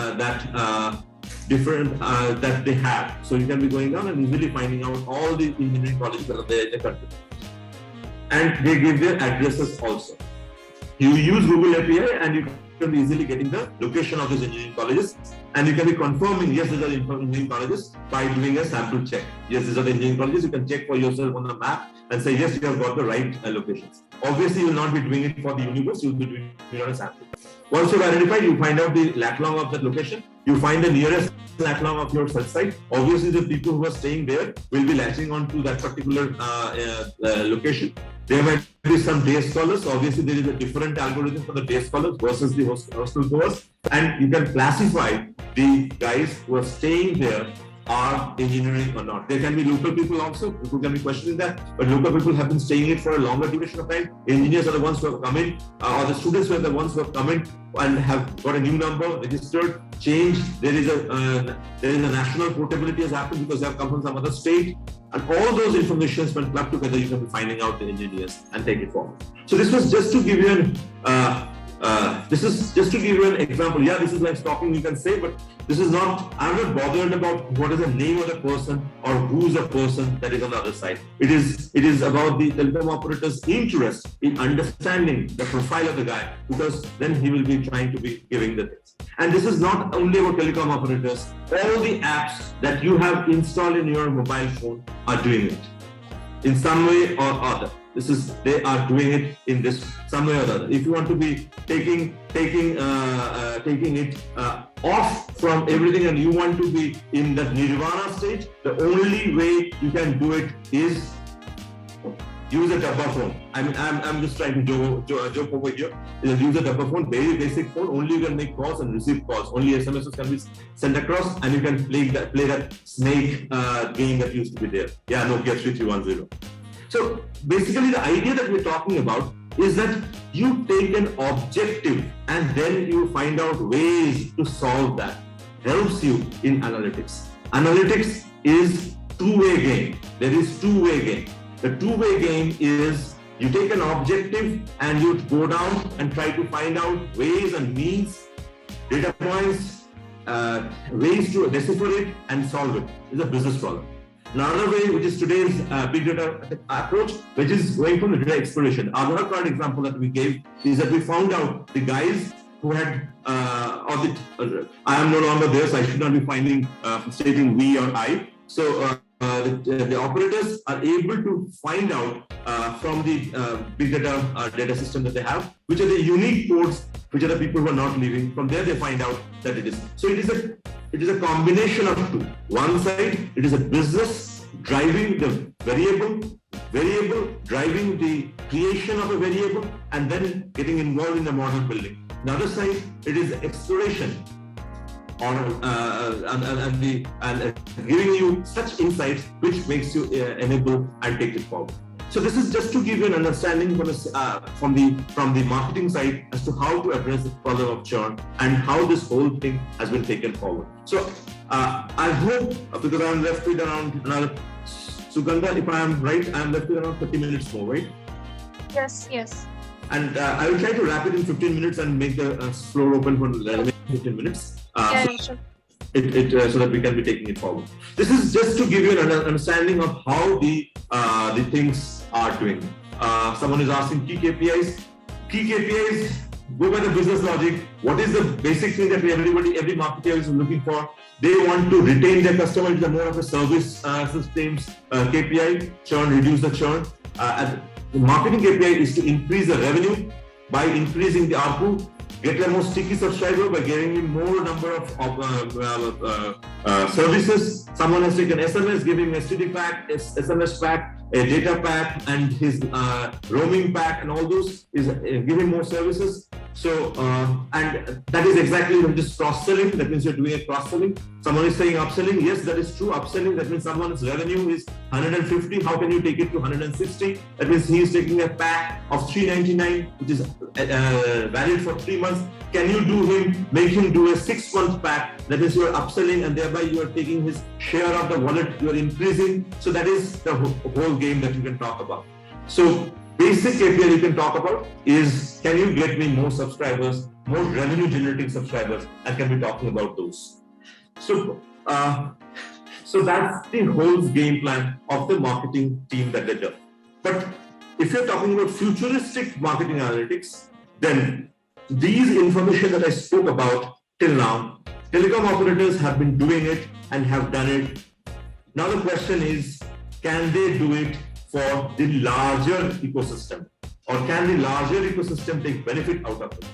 they have. So you can be going down and easily finding out all the engineering colleges that are there in the country. And they give their addresses also. You use Google API and you can be easily getting the location of these engineering colleges, and you can be confirming, yes, these are the engineering colleges by doing a sample check. Yes, these are the engineering colleges. You can check for yourself on the map and say, yes, you have got the right locations. Obviously, you will not be doing it for the universe, you will be doing it on a sample. Once you've identified, you find out the lat long of that location, you find the nearest lat long of your cell site. Obviously, the people who are staying there will be latching on to that particular location. There might be some day scholars. Obviously, there is a different algorithm for the day scholars versus the hostel goers, and you can classify the guys who are staying there are engineering or not. There can be local people also who can be questioning that, but local people have been staying it for a longer duration of time. Engineers are the ones who have come in, or the students were the ones who have come in and have got a new number, registered, changed. There is a national portability has happened because they have come from some other state. And all those informations, when clubbed together, you can be finding out the engineers and take it forward. So this was just to give you an example. Yeah, this is like stalking, you can say, but this is not, I'm not bothered about what is the name of the person or who's the person that is on the other side. It is about the telecom operator's interest in understanding the profile of the guy, because then he will be trying to be giving the things. And this is not only about telecom operators. All the apps that you have installed in your mobile phone are doing it in some way or other. They are doing it in this some way or other. If you want to be taking it off from everything and you want to be in the nirvana state, the only way you can do it is use a dabba phone. I mean, I'm just trying to joke over here. Use a dabba phone, very basic phone. Only you can make calls and receive calls. Only SMSs can be sent across, and you can play that snake game that used to be there. Yeah, Nokia 3310. So basically, the idea that we're talking about is that you take an objective and then you find out ways to solve that. Helps you in analytics. Analytics is two-way game. There is two-way game. The two-way game is you take an objective and you go down and try to find out ways and means, data points, ways to decipher it and solve it. It's a business problem. Another way, which is today's big data approach, which is going from the data exploration. Our Aadhaar card example that we gave is that we found out the guys who had, I am no longer there, so I should not be stating we or I. So the operators are able to find out from the big data system that they have, which are the unique codes, which are the people who are not leaving. From there, they find out that it is. So it is a combination of two. One side, it is a business driving the variable driving the creation of a variable, and then getting involved in the model building. The other side, it is exploration, and giving you such insights which makes you enable and take it forward. So this is just to give you an understanding from the marketing side as to how to address the problem of churn and how this whole thing has been taken forward. So I hope, because I'm left with around another, Sugandha, if I am right, I'm left with around 30 minutes more, right?
Yes.
And I will try to wrap it in 15 minutes and make the floor open for 15 minutes.
Sure.
So that we can be taking it forward. This is just to give you an understanding of how the things are doing. Someone is asking key KPIs. Key KPIs, go by the business logic. What is the basic thing that every marketer is looking for? They want to retain their customer. It's more of a service systems KPI. Churn, reduce the churn. And the marketing KPI is to increase the revenue by increasing the ARPU. get a more sticky subscriber by giving him more number of services. Someone has taken SMS, giving him STD pack, SMS pack, a data pack, and his roaming pack, and all those is giving more services. So, and that is exactly just cross-selling. That means you're doing a cross-selling. Someone is saying upselling. Yes, that is true. Upselling, that means someone's revenue is 150. How can you take it to 160? That means he is taking a pack of 399, which is valid for 3 months. Can you make him do a 6-month pack? That is, you are upselling, and thereby you are taking his share of the wallet, you are increasing. So that is the whole game that you can talk about. So basic KPI you can talk about is, can you get me more subscribers, more revenue generating subscribers, and can be talking about those. So that's the whole game plan of the marketing team that they do. But if you're talking about futuristic marketing analytics, then these information that I spoke about till now, telecom operators have been doing it and have done it. Now the question is, can they do it for the larger ecosystem, or can the larger ecosystem take benefit out of it?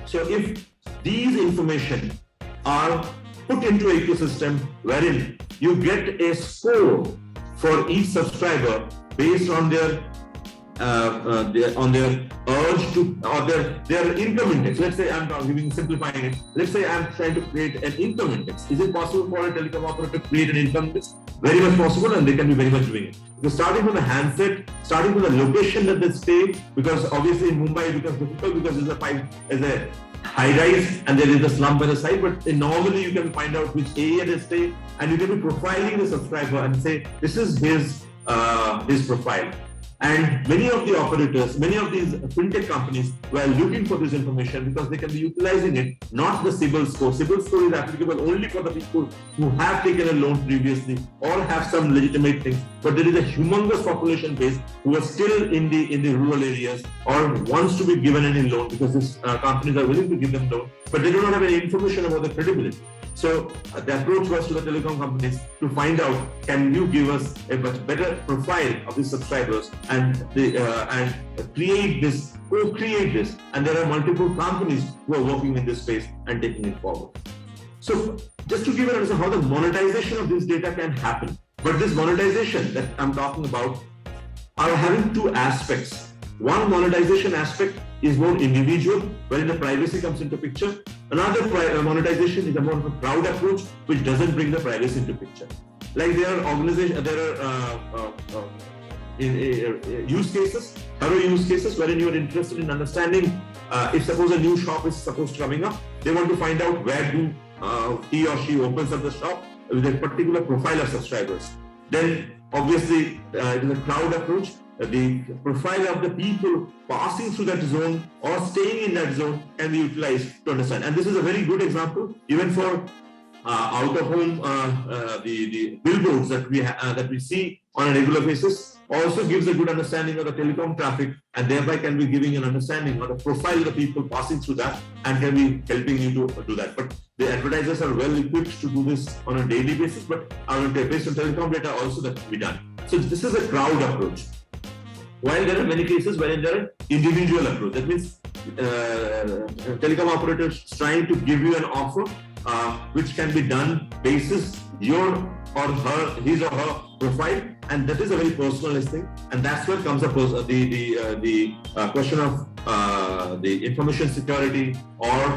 So if these information are put into an ecosystem wherein you get a score for each subscriber based on their urge to, or their income index. Let's say I'm simplifying it. Let's say I'm trying to create an income index. Is it possible for a telecom operator to create an income index? Very much possible, and they can be very much doing it. Because starting from the handset, starting from the location that they stay, because obviously in Mumbai it becomes difficult because there's a high rise and there is a slum by the side, but normally you can find out which area they stay, and you can be profiling the subscriber and say, this is his profile. And many of the operators, many of these fintech companies were looking for this information because they can be utilizing it, not the CIBIL score. CIBIL score is applicable only for the people who have taken a loan previously or have some legitimate things. But there is a humongous population base who are still in the rural areas or wants to be given any loan because these companies are willing to give them loan, but they do not have any information about the credibility. So the approach was to the telecom companies to find out, can you give us a much better profile of the subscribers and co-create this. And there are multiple companies who are working in this space and taking it forward. So just to give an answer how the monetization of this data can happen. But this monetization that I'm talking about are having two aspects. One monetization aspect is more individual, wherein the privacy comes into picture. Another monetization is a more of a crowd approach, which doesn't bring the privacy into picture. Like there are use cases, thorough use cases, wherein you are interested in understanding if suppose a new shop is supposed to coming up, they want to find out where do he or she opens up the shop with a particular profile of subscribers. Then obviously it is a crowd approach. The profile of the people passing through that zone or staying in that zone can be utilized to understand. And this is a very good example, even for out of home, the billboards that we see on a regular basis also gives a good understanding of the telecom traffic, and thereby can be giving an understanding of the profile of the people passing through that and can be helping you to do that. But the advertisers are well equipped to do this on a daily basis, but based on telecom data also that can be done. So this is a crowd approach. While there are many cases wherein there are individual approach. That means telecom operators trying to give you an offer which can be done basis your or her, his or her profile, and that is a very personalized thing. And that's where comes up the question of the information security or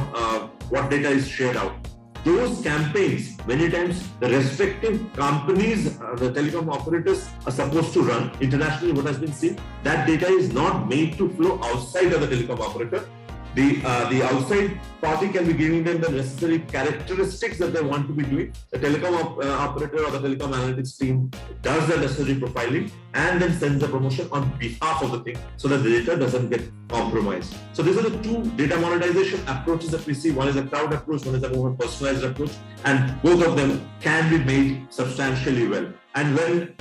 what data is shared out. Those campaigns, many times the respective companies, the telecom operators are supposed to run internationally. What has been seen, that data is not made to flow outside of the telecom operator. The outside party can be giving them the necessary characteristics that they want to be doing. The telecom operator or the telecom analytics team does the necessary profiling and then sends the promotion on behalf of the thing so that the data doesn't get compromised. So these are the two data monetization approaches that we see. One is a crowd approach, one is a more personalized approach, and both of them can be made substantially well. And when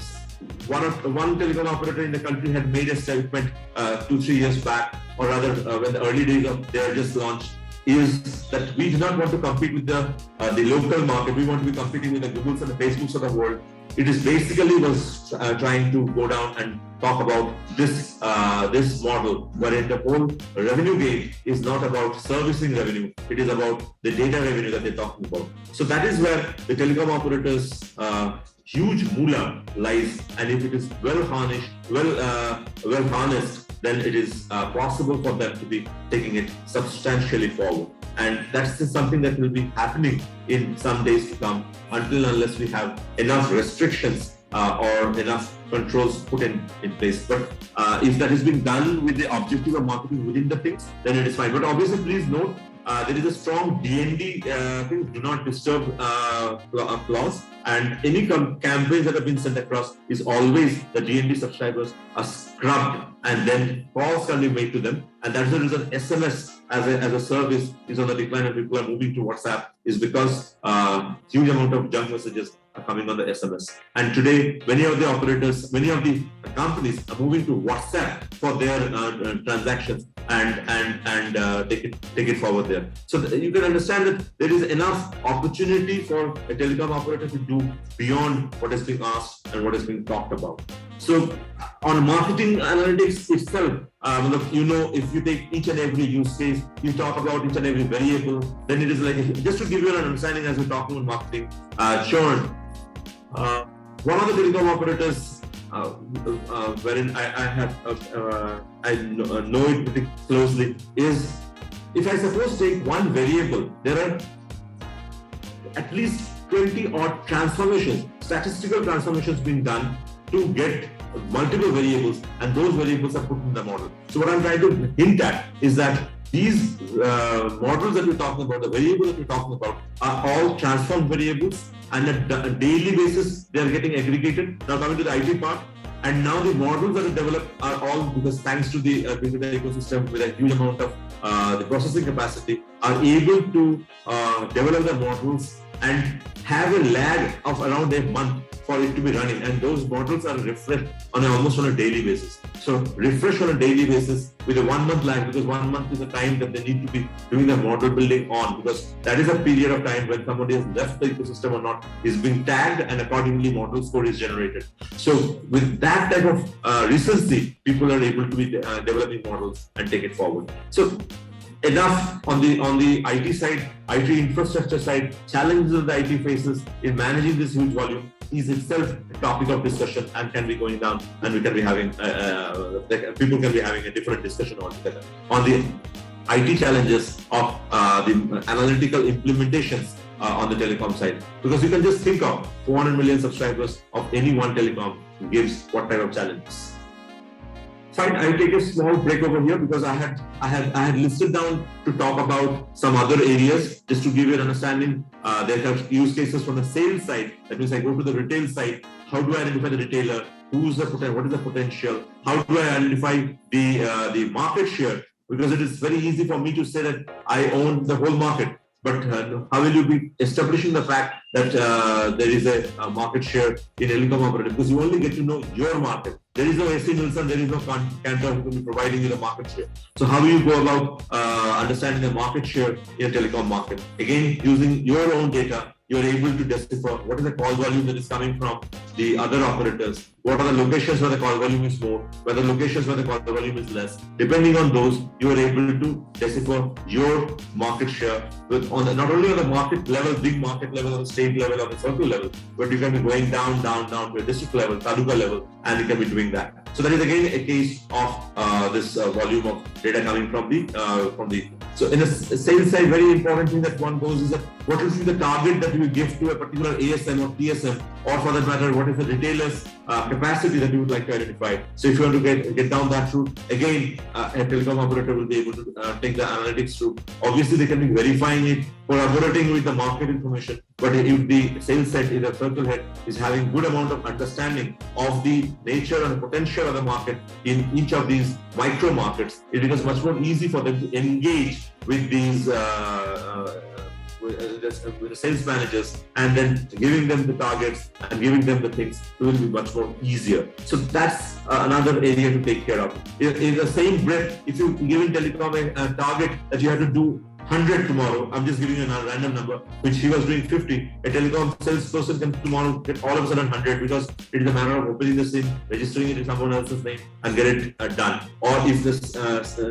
one telecom operator in the country had made a statement 2-3 years back, or rather when the early days of their just launched, is that we do not want to compete with the local market. We want to be competing with the Googles and the Facebooks of the world. It is basically was trying to go down and talk about this this model, wherein the whole revenue gain is not about servicing revenue, it is about the data revenue that they're talking about. So that is where the telecom operators huge moolah lies, and if it is well harnessed, well harnessed, then it is possible for them to be taking it substantially forward. And that's just something that will be happening in some days to come, until unless we have enough restrictions or enough controls put in place. But if that is being done with the objective of marketing within the things, then it is fine. But obviously, please note, there is a strong DND thing, do not disturb clause, and any campaigns that have been sent across is always the DND subscribers are scrubbed, and then calls can be made to them. And that's the reason SMS as a service is on the decline, and people are moving to WhatsApp, is because huge amount of junk messages are coming on the SMS. And today, many of the operators, many of the companies are moving to WhatsApp for their transactions and take it forward there. So you can understand that there is enough opportunity for a telecom operator to do beyond what is being asked and what is being talked about. So on marketing analytics itself, if you take each and every use case, you talk about each and every variable, then it is like, just to give you an understanding as we're talking about marketing, churn. One of the telecom operators, wherein I know it pretty closely, is if I suppose take one variable, there are at least 20 odd transformations, statistical transformations being done to get multiple variables, and those variables are put in the model. So what I'm trying to hint at is that these models that we're talking about, the variables that we're talking about, are all transformed variables, and on a daily basis they are getting aggregated. Now coming to the IT part, and now the models that are developed are all, because thanks to the digital ecosystem with a huge amount of the processing capacity, are able to develop the models and have a lag of around a month for it to be running, and those models are refreshed almost on a daily basis. So refresh on a daily basis with a 1 month lag, because 1 month is the time that they need to be doing the model building on, because that is a period of time when somebody has left the ecosystem or not, is being tagged, and accordingly model score is generated. So with that type of recency, people are able to be developing models and take it forward. So enough on the IT side, IT infrastructure side, challenges that the IT faces in managing this huge volume is itself a topic of discussion, and can be going down, and we can be having, people can be having a different discussion altogether on the IT challenges of the analytical implementations on the telecom side. Because you can just think of 400 million subscribers of any one telecom gives what type of challenges. Fine, I'll take a small break over here, because I had listed down to talk about some other areas, just to give you an understanding. There are use cases from the sales side. That means I go to the retail side. How do I identify the retailer? What is the potential? How do I identify the market share? Because it is very easy for me to say that I own the whole market. But how will you be establishing the fact that there is a market share in telecom operator? Because you only get to know your market. There is no AC Nielsen, there is no Kantar who will be providing you the market share. So how do you go about understanding the market share in a telecom market? Again, using your own data, you are able to decipher what is the call volume that is coming from the other operators, what are the locations where the call volume is more, where the locations where the call volume is less. Depending on those, you are able to decipher your market share with not only on the market level, big market level, on the state level, or the circle level, but you can be going down to a district level, taluka level, and you can be doing that. So that is again a case of this volume of data coming from the. So in a sales side, very important thing that one goes is that what is the target that you give to a particular ASM or TSM, or for that matter, what is the retailer's capacity that you would like to identify. So if you want to get down that route, again, a telecom operator will be able to take the analytics route. Obviously, they can be verifying it, collaborating with the market information. But if the sales head, the circle head, is having good amount of understanding of the nature and the potential of the market in each of these micro markets, it becomes much more easy for them to engage with these with the sales managers, and then giving them the targets and giving them the things, it will be much more easier. So that's another area to take care of. In the same breath, if you give in telecom a target that you have to do 100 tomorrow, I'm just giving you a random number, which he was doing 50, a telecom salesperson can tomorrow get all of a sudden 100 because it is a matter of opening the SIM, registering it in someone else's name and get it done. Or if this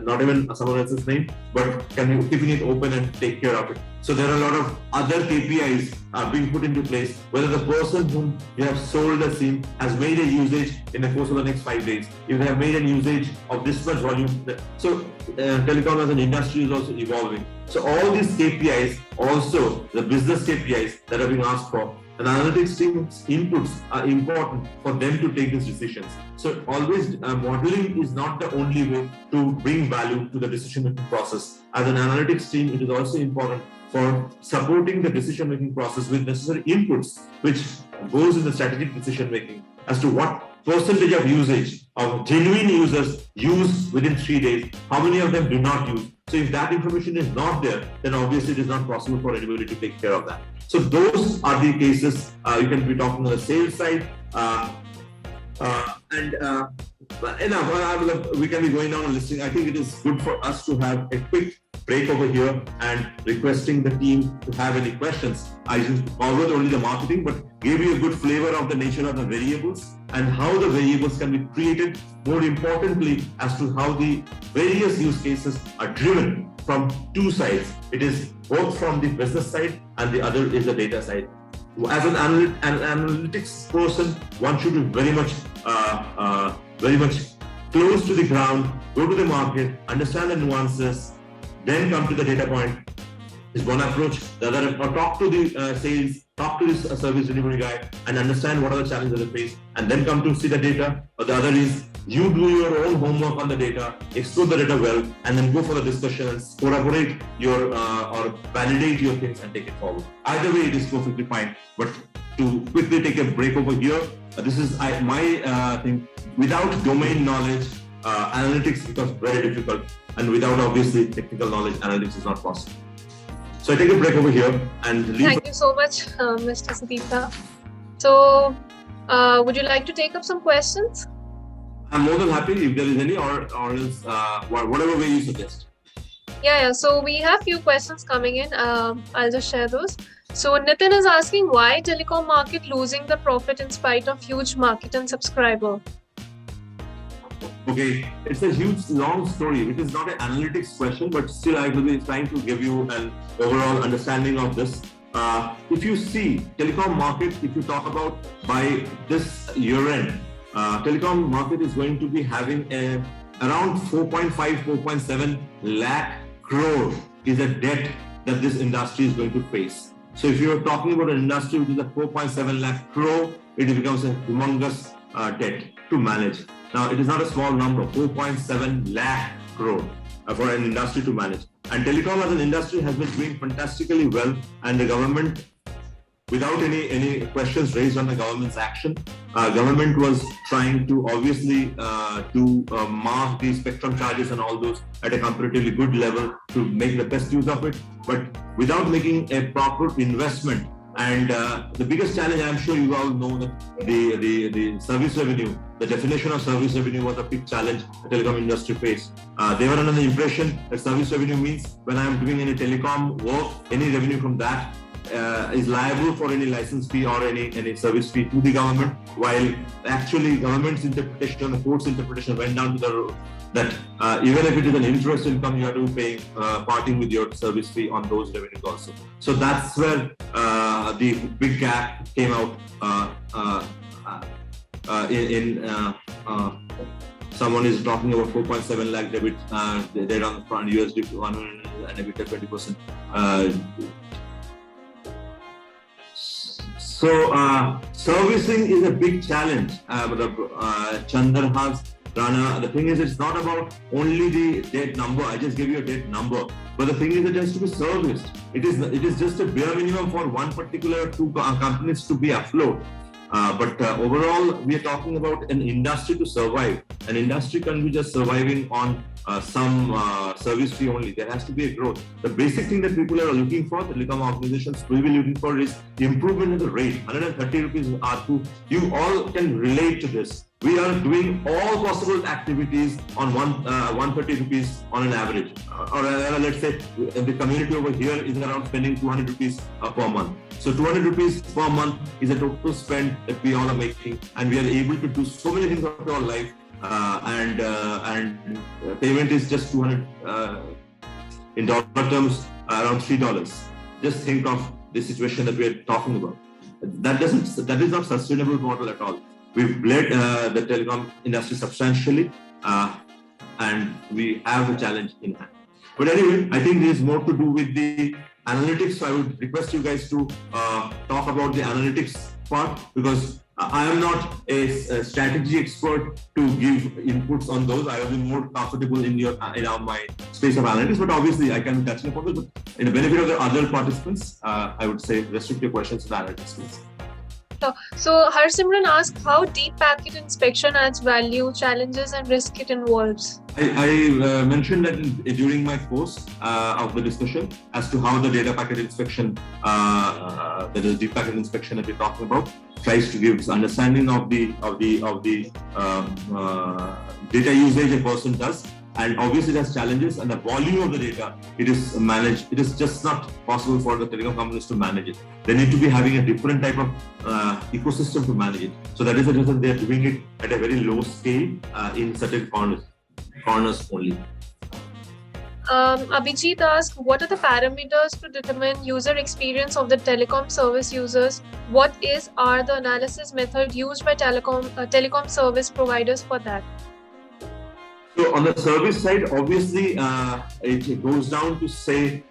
not even someone else's name, but keeping it open and take care of it. So there are a lot of other KPIs being put into place, whether the person whom you have sold a SIM has made a usage in the course of the next 5 days. If they have made a usage of this much volume, so telecom as an industry is also evolving. So all these KPIs, also the business KPIs that are being asked for, and analytics team's inputs are important for them to take these decisions. So always modeling is not the only way to bring value to the decision-making process. As an analytics team, it is also important for supporting the decision-making process with necessary inputs, which goes in the strategic decision-making as to what percentage of usage of genuine users use within 3 days, how many of them do not use. So if that information is not there, then obviously it is not possible for anybody to take care of that. So those are the cases. You can be talking on the sales side. We can be going down and listening. I think it is good for us to have a quick break over here and requesting the team to have any questions. I just covered only the marketing, but gave you a good flavor of the nature of the variables and how the variables can be created. More importantly, as to how the various use cases are driven from two sides. It is both from the business side and the other is the data side. As an analytics person, one should be very much close to the ground, go to the market, understand the nuances, then come to the data point is one approach. The other, or talk to the sales, talk to the service delivery guy and understand what are the challenges they face, and then come to see the data. Or the other is you do your own homework on the data, explore the data well, and then go for the discussion and corroborate your or validate your things and take it forward. Either way, it is perfectly fine. But to quickly take a break over here, this is my thing. Without domain knowledge, analytics becomes very difficult, and without obviously technical knowledge, analytics is not possible. So I take a break over here and leave.
Thank you so much, Mr. Sudeepta. So, would you like to take up some questions?
I'm more than happy if there is any, or else whatever way you suggest.
Yeah. So we have few questions coming in. I'll just share those. So Nitin is asking, why telecom market losing the profit in spite of huge market and subscriber?
Okay, it's a huge long story. It is not an analytics question, but still I will be trying to give you an overall understanding of this. If you see telecom market, if you talk about by this year end, telecom market is going to be having around 4.5, 4.7 lakh crore is a debt that this industry is going to face. So if you're talking about an industry which is a 4.7 lakh crore, it becomes a humongous debt to manage. Now, it is not a small number, 4.7 lakh crore for an industry to manage. And telecom as an industry has been doing fantastically well, and the government, without any questions raised on the government's action, government was trying to obviously mark the spectrum charges and all those at a comparatively good level to make the best use of it, but without making a proper investment. And the biggest challenge, I'm sure you all know, that the service revenue, the definition of service revenue was a big challenge the telecom industry faced. They were under the impression that service revenue means when I'm doing any telecom work, any revenue from that is liable for any license fee or any service fee to the government, while actually government's interpretation, the court's interpretation went down to the road that even if it is an interest income, you have to be paying parting with your service fee on those revenues also. So that's where the big gap came out someone is talking about 4.7 lakh debit there on the front, USD 100 and EBITDA 20%. So servicing is a big challenge. Chandra Rana, the thing is, it's not about only the debt number. I just gave you a debt number, but the thing is, it has to be serviced. It is just a bare minimum for one particular two companies to be afloat. But overall, we are talking about an industry to survive. An industry can be just surviving on some service fee only. There has to be a growth. The basic thing that people are looking for, the telecom organizations will be looking for, is improvement in the rate. 130 rupees ARPU. You all can relate to this. we are doing all possible activities on 130 rupees on an average. Or let's say the community over here is around spending 200 rupees per month. So 200 rupees per month is a total spend that we all are making, and we are able to do so many things of our life. And payment is just 200 in dollar terms, around $3. Just think of the situation that we are talking about. That is not sustainable model at all. We've bled the telecom industry substantially, and we have a challenge in hand. But anyway, I think there is more to do with the analytics. So I would request you guys to talk about the analytics part, because I am not a strategy expert to give inputs on those. I will be more comfortable in my space of analytics, but obviously I can touch upon it. But in the benefit of the other participants, I would say restrict your questions to the analytics space.
So Harsimran asked how deep packet inspection adds value, challenges and risk it involves.
I mentioned that during my course of the discussion as to how the data packet inspection, that is deep packet inspection that we're talking about, tries to give understanding of the data usage a person does. And obviously it has challenges, and the volume of the data, it is managed. It is just not possible for the telecom companies to manage it. They need to be having a different type of ecosystem to manage it. So that is the reason they are doing it at a very low scale in certain corners only.
Abhijit asked, what are the parameters to determine user experience of the telecom service users? What are the analysis method used by telecom service providers for that?
So on the service side, obviously, it goes down to say,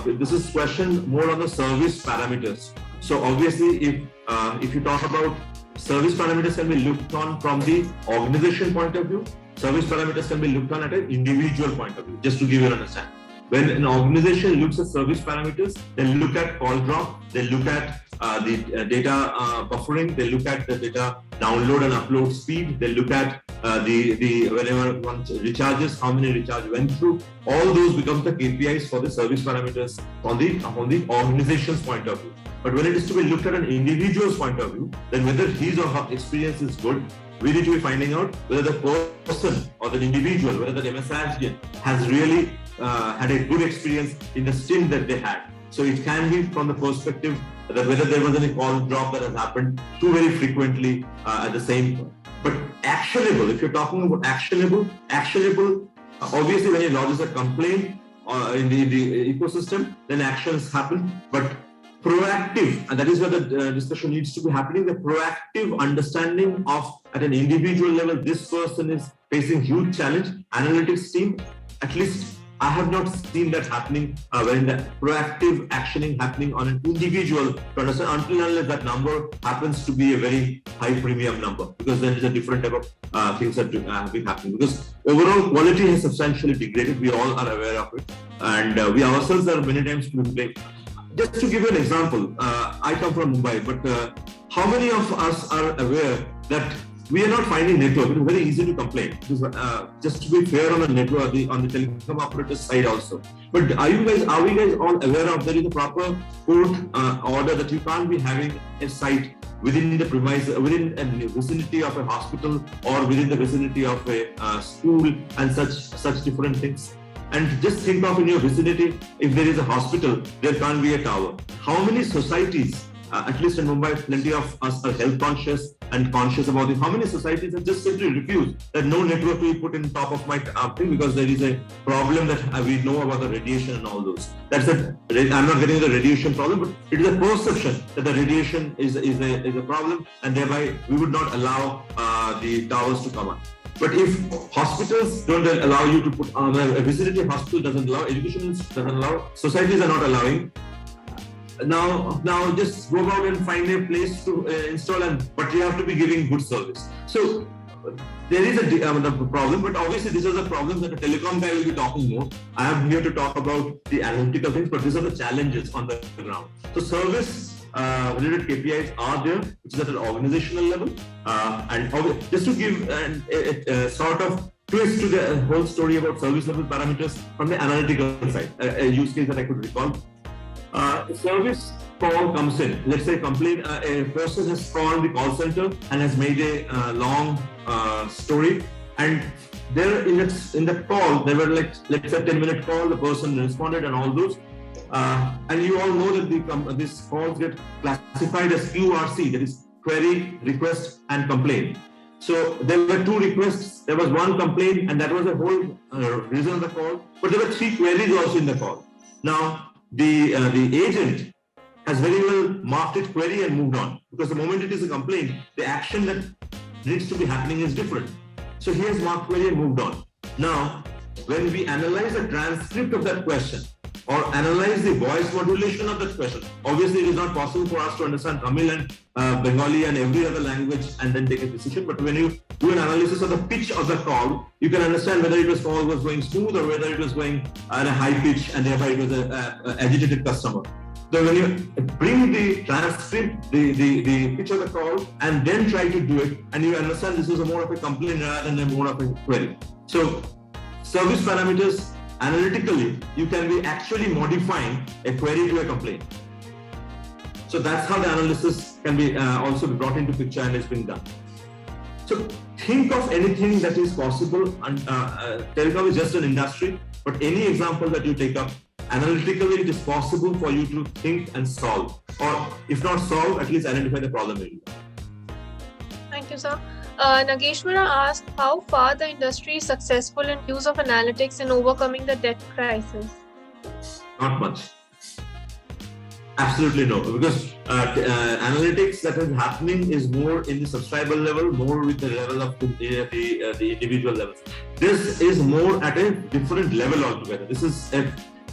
this is question more on the service parameters. So obviously, if you talk about service parameters can be looked on from the organization point of view, service parameters can be looked on at an individual point of view, just to give you an understanding. When an organization looks at service parameters, they look at call drop, they look at the data buffering, they look at the data download and upload speed, they look at whenever one recharges, how many recharge went through. All those become the KPIs for the service parameters on the organization's point of view. But when it is to be looked at an individual's point of view, then whether his or her experience is good, we need to be finding out whether the person or the individual, whether the MSISDN has really had a good experience in the stint that they had. So it can be from the perspective that whether there was any call drop that has happened too very frequently at the same point. But actionable, if you're talking about actionable, obviously when you lodge a complaint in the ecosystem, then actions happen. But proactive, and that is where the discussion needs to be happening, the proactive understanding of at an individual level, this person is facing huge challenge. Analytics team, at least I have not seen that happening when the proactive actioning happening on an individual to understand, until unless that number happens to be a very high premium number, because then there's a different type of things that have been happening. Because overall quality has substantially degraded. We all are aware of it, and we ourselves are many times to blame. Just to give you an example, I come from Mumbai, but how many of us are aware that we are not finding network? It is very easy to complain. Because, just to be fair on the network, on the telecom operator side also. But are we guys all aware of there is a proper court order that you can't be having a site within the premise, within a vicinity of a hospital or within the vicinity of a school and such different things? And just think of in your vicinity, if there is a hospital, there can't be a tower. How many societies, at least in Mumbai, plenty of us are health conscious and conscious about it. How many societies have just simply refused that no network will be put in top of my thing because there is a problem that we know about the radiation and all those. I'm not getting the radiation problem, but it is a perception that the radiation is a problem, and thereby we would not allow the towers to come up. But if hospitals don't allow you to put on a vicinity, hospital doesn't allow, education doesn't allow, societies are not allowing. Now just go out and find a place to install, but you have to be giving good service. So there is a problem, but obviously these are the problems that a telecom guy will be talking more. I am here to talk about the analytical things, but these are the challenges on the ground. So service related KPIs are there, which is at an organizational level, and just to give a sort of twist to the whole story about service level parameters from the analytical side, a use case that I could recall. Service call comes in, let's say a person has called the call center and has made a long story, and there in the call, there were like, let's say 10-minute call, the person responded and all those. And you all know that these calls get classified as QRC, that is query, request, and complaint. So there were 2 requests, there was 1 complaint, and that was the whole reason of the call. But there were 3 queries also in the call. Now, the agent has very well marked it query and moved on, because the moment it is a complaint, the action that needs to be happening is different. So he has marked query and moved on. Now, when we analyze the transcript of that question, or analyze the voice modulation of that question, obviously it is not possible for us to understand Tamil and Bengali and every other language and then take a decision. But when you do an analysis of the pitch of the call, you can understand whether call was going smooth or whether it was going at a high pitch and thereby it was an agitated customer. So when you bring the transcript, the pitch of the call, and then try to do it, and you understand this is more of a complaint rather than more of a query. So service parameters, analytically, you can be actually modifying a query to a complaint. So that's how the analysis can be also brought into picture and is being done. So think of anything that is possible, and telecom is just an industry, but any example that you take up, analytically it is possible for you to think and solve, or if not solve, at least identify the problem area.
Thank you, sir. Nageshwara asked how far the industry is successful in use of analytics in overcoming the debt crisis.
Not much. Absolutely no, because analytics that is happening is more in the subscriber level, more with the level of the individual levels. This is more at a different level altogether. This is a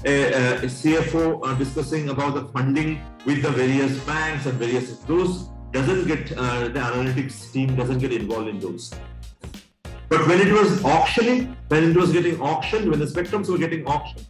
CFO discussing about the funding with the various banks and various those. Doesn't get the analytics team doesn't get involved in those. But when it was auctioning, when it was getting auctioned, when the spectrums were getting auctioned,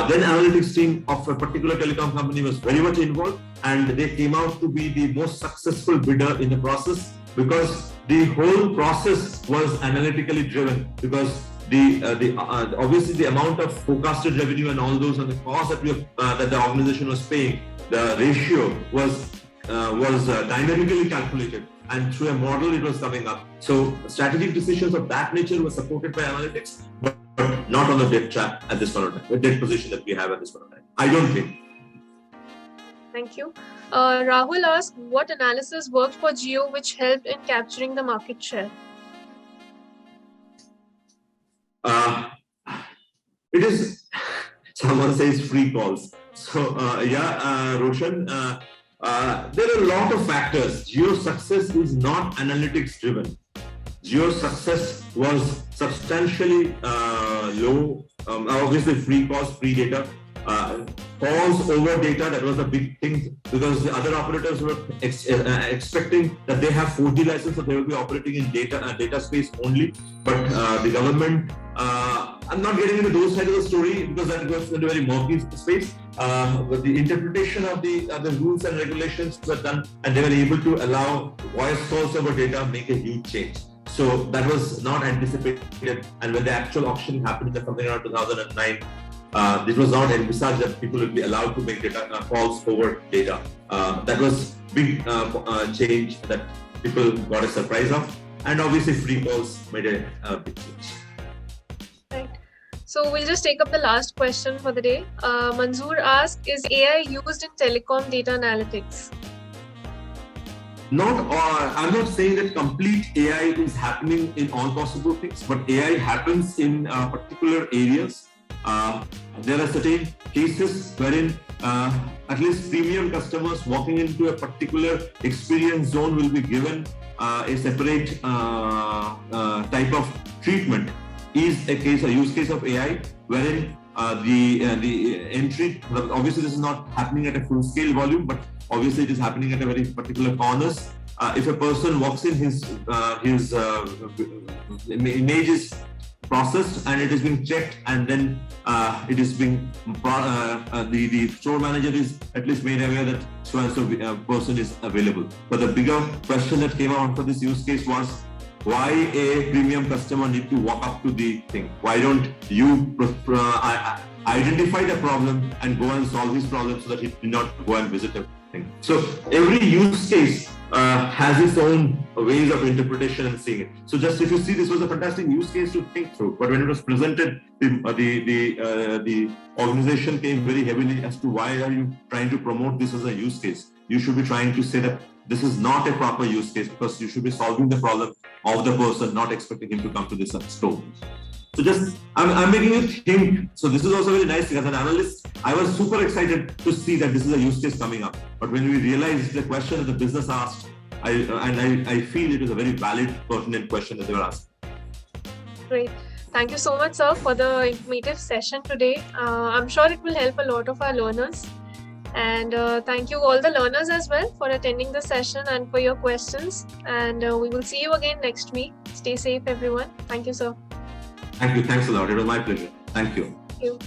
then analytics team of a particular telecom company was very much involved, and they came out to be the most successful bidder in the process, because the whole process was analytically driven, because obviously the amount of forecasted revenue and all those and the cost that the organization was paying, the ratio was dynamically calculated, and through a model it was coming up. So strategic decisions of that nature were supported by analytics, but not on the debt trap at this point of time, the debt position that we have at this point of time. I don't think.
Thank you. Rahul asked what analysis worked for Jio which helped in capturing the market share.
It is, someone says free calls. So Roshan, there are a lot of factors. Jio's success is not analytics driven. Jio's success was substantially low. Obviously, free calls, free data. Calls over data, that was a big thing, because the other operators were expecting that they have 4G license, so they will be operating in data space only. But the government, I'm not getting into those sides of the story because that goes into a very murky space. But the interpretation of the rules and regulations were done, and they were able to allow voice calls over data make a huge change. So that was not anticipated. And when the actual auction happened in something around 2009, this was not envisaged that people would be allowed to make data calls over data. That was big change that people got a surprise of, and obviously free calls made a big change.
Right. So we'll just take up the last question for the day. Manzoor asked, is AI used in telecom data analytics?
I'm not saying that complete AI is happening in all possible things, but AI happens in particular areas. There are certain cases wherein at least premium customers walking into a particular experience zone will be given a separate type of treatment. Is a use case of AI wherein the entry, obviously this is not happening at a full scale volume, but obviously it is happening at a very particular corners. If a person walks in, his image is processed and it is being checked, and then it is being the store manager is at least made aware that so and so person is available. But the bigger question that came out for this use case was, why a premium customer need to walk up to the thing? Why don't you identify the problem and go and solve his problem so that he did not go and visit thing. So every use case has its own ways of interpretation and seeing it. So just if you see, this was a fantastic use case to think through, but when it was presented, the organization came very heavily as to why are you trying to promote this as a use case? You should be trying to say that this is not a proper use case because you should be solving the problem of the person, not expecting him to come to this store. So just, I'm making you think. So this is also very nice as an analyst. I was super excited to see that this is a use case coming up. But when we realized the question that the business asked, I feel it is a very valid, pertinent question that they were asking.
Great. Thank you so much, sir, for the informative session today. I'm sure it will help a lot of our learners. And thank you all the learners as well for attending the session and for your questions. And we will see you again next week. Stay safe, everyone. Thank you, sir.
Thank you. Thanks a lot. It was my pleasure. Thank you.
Thank you.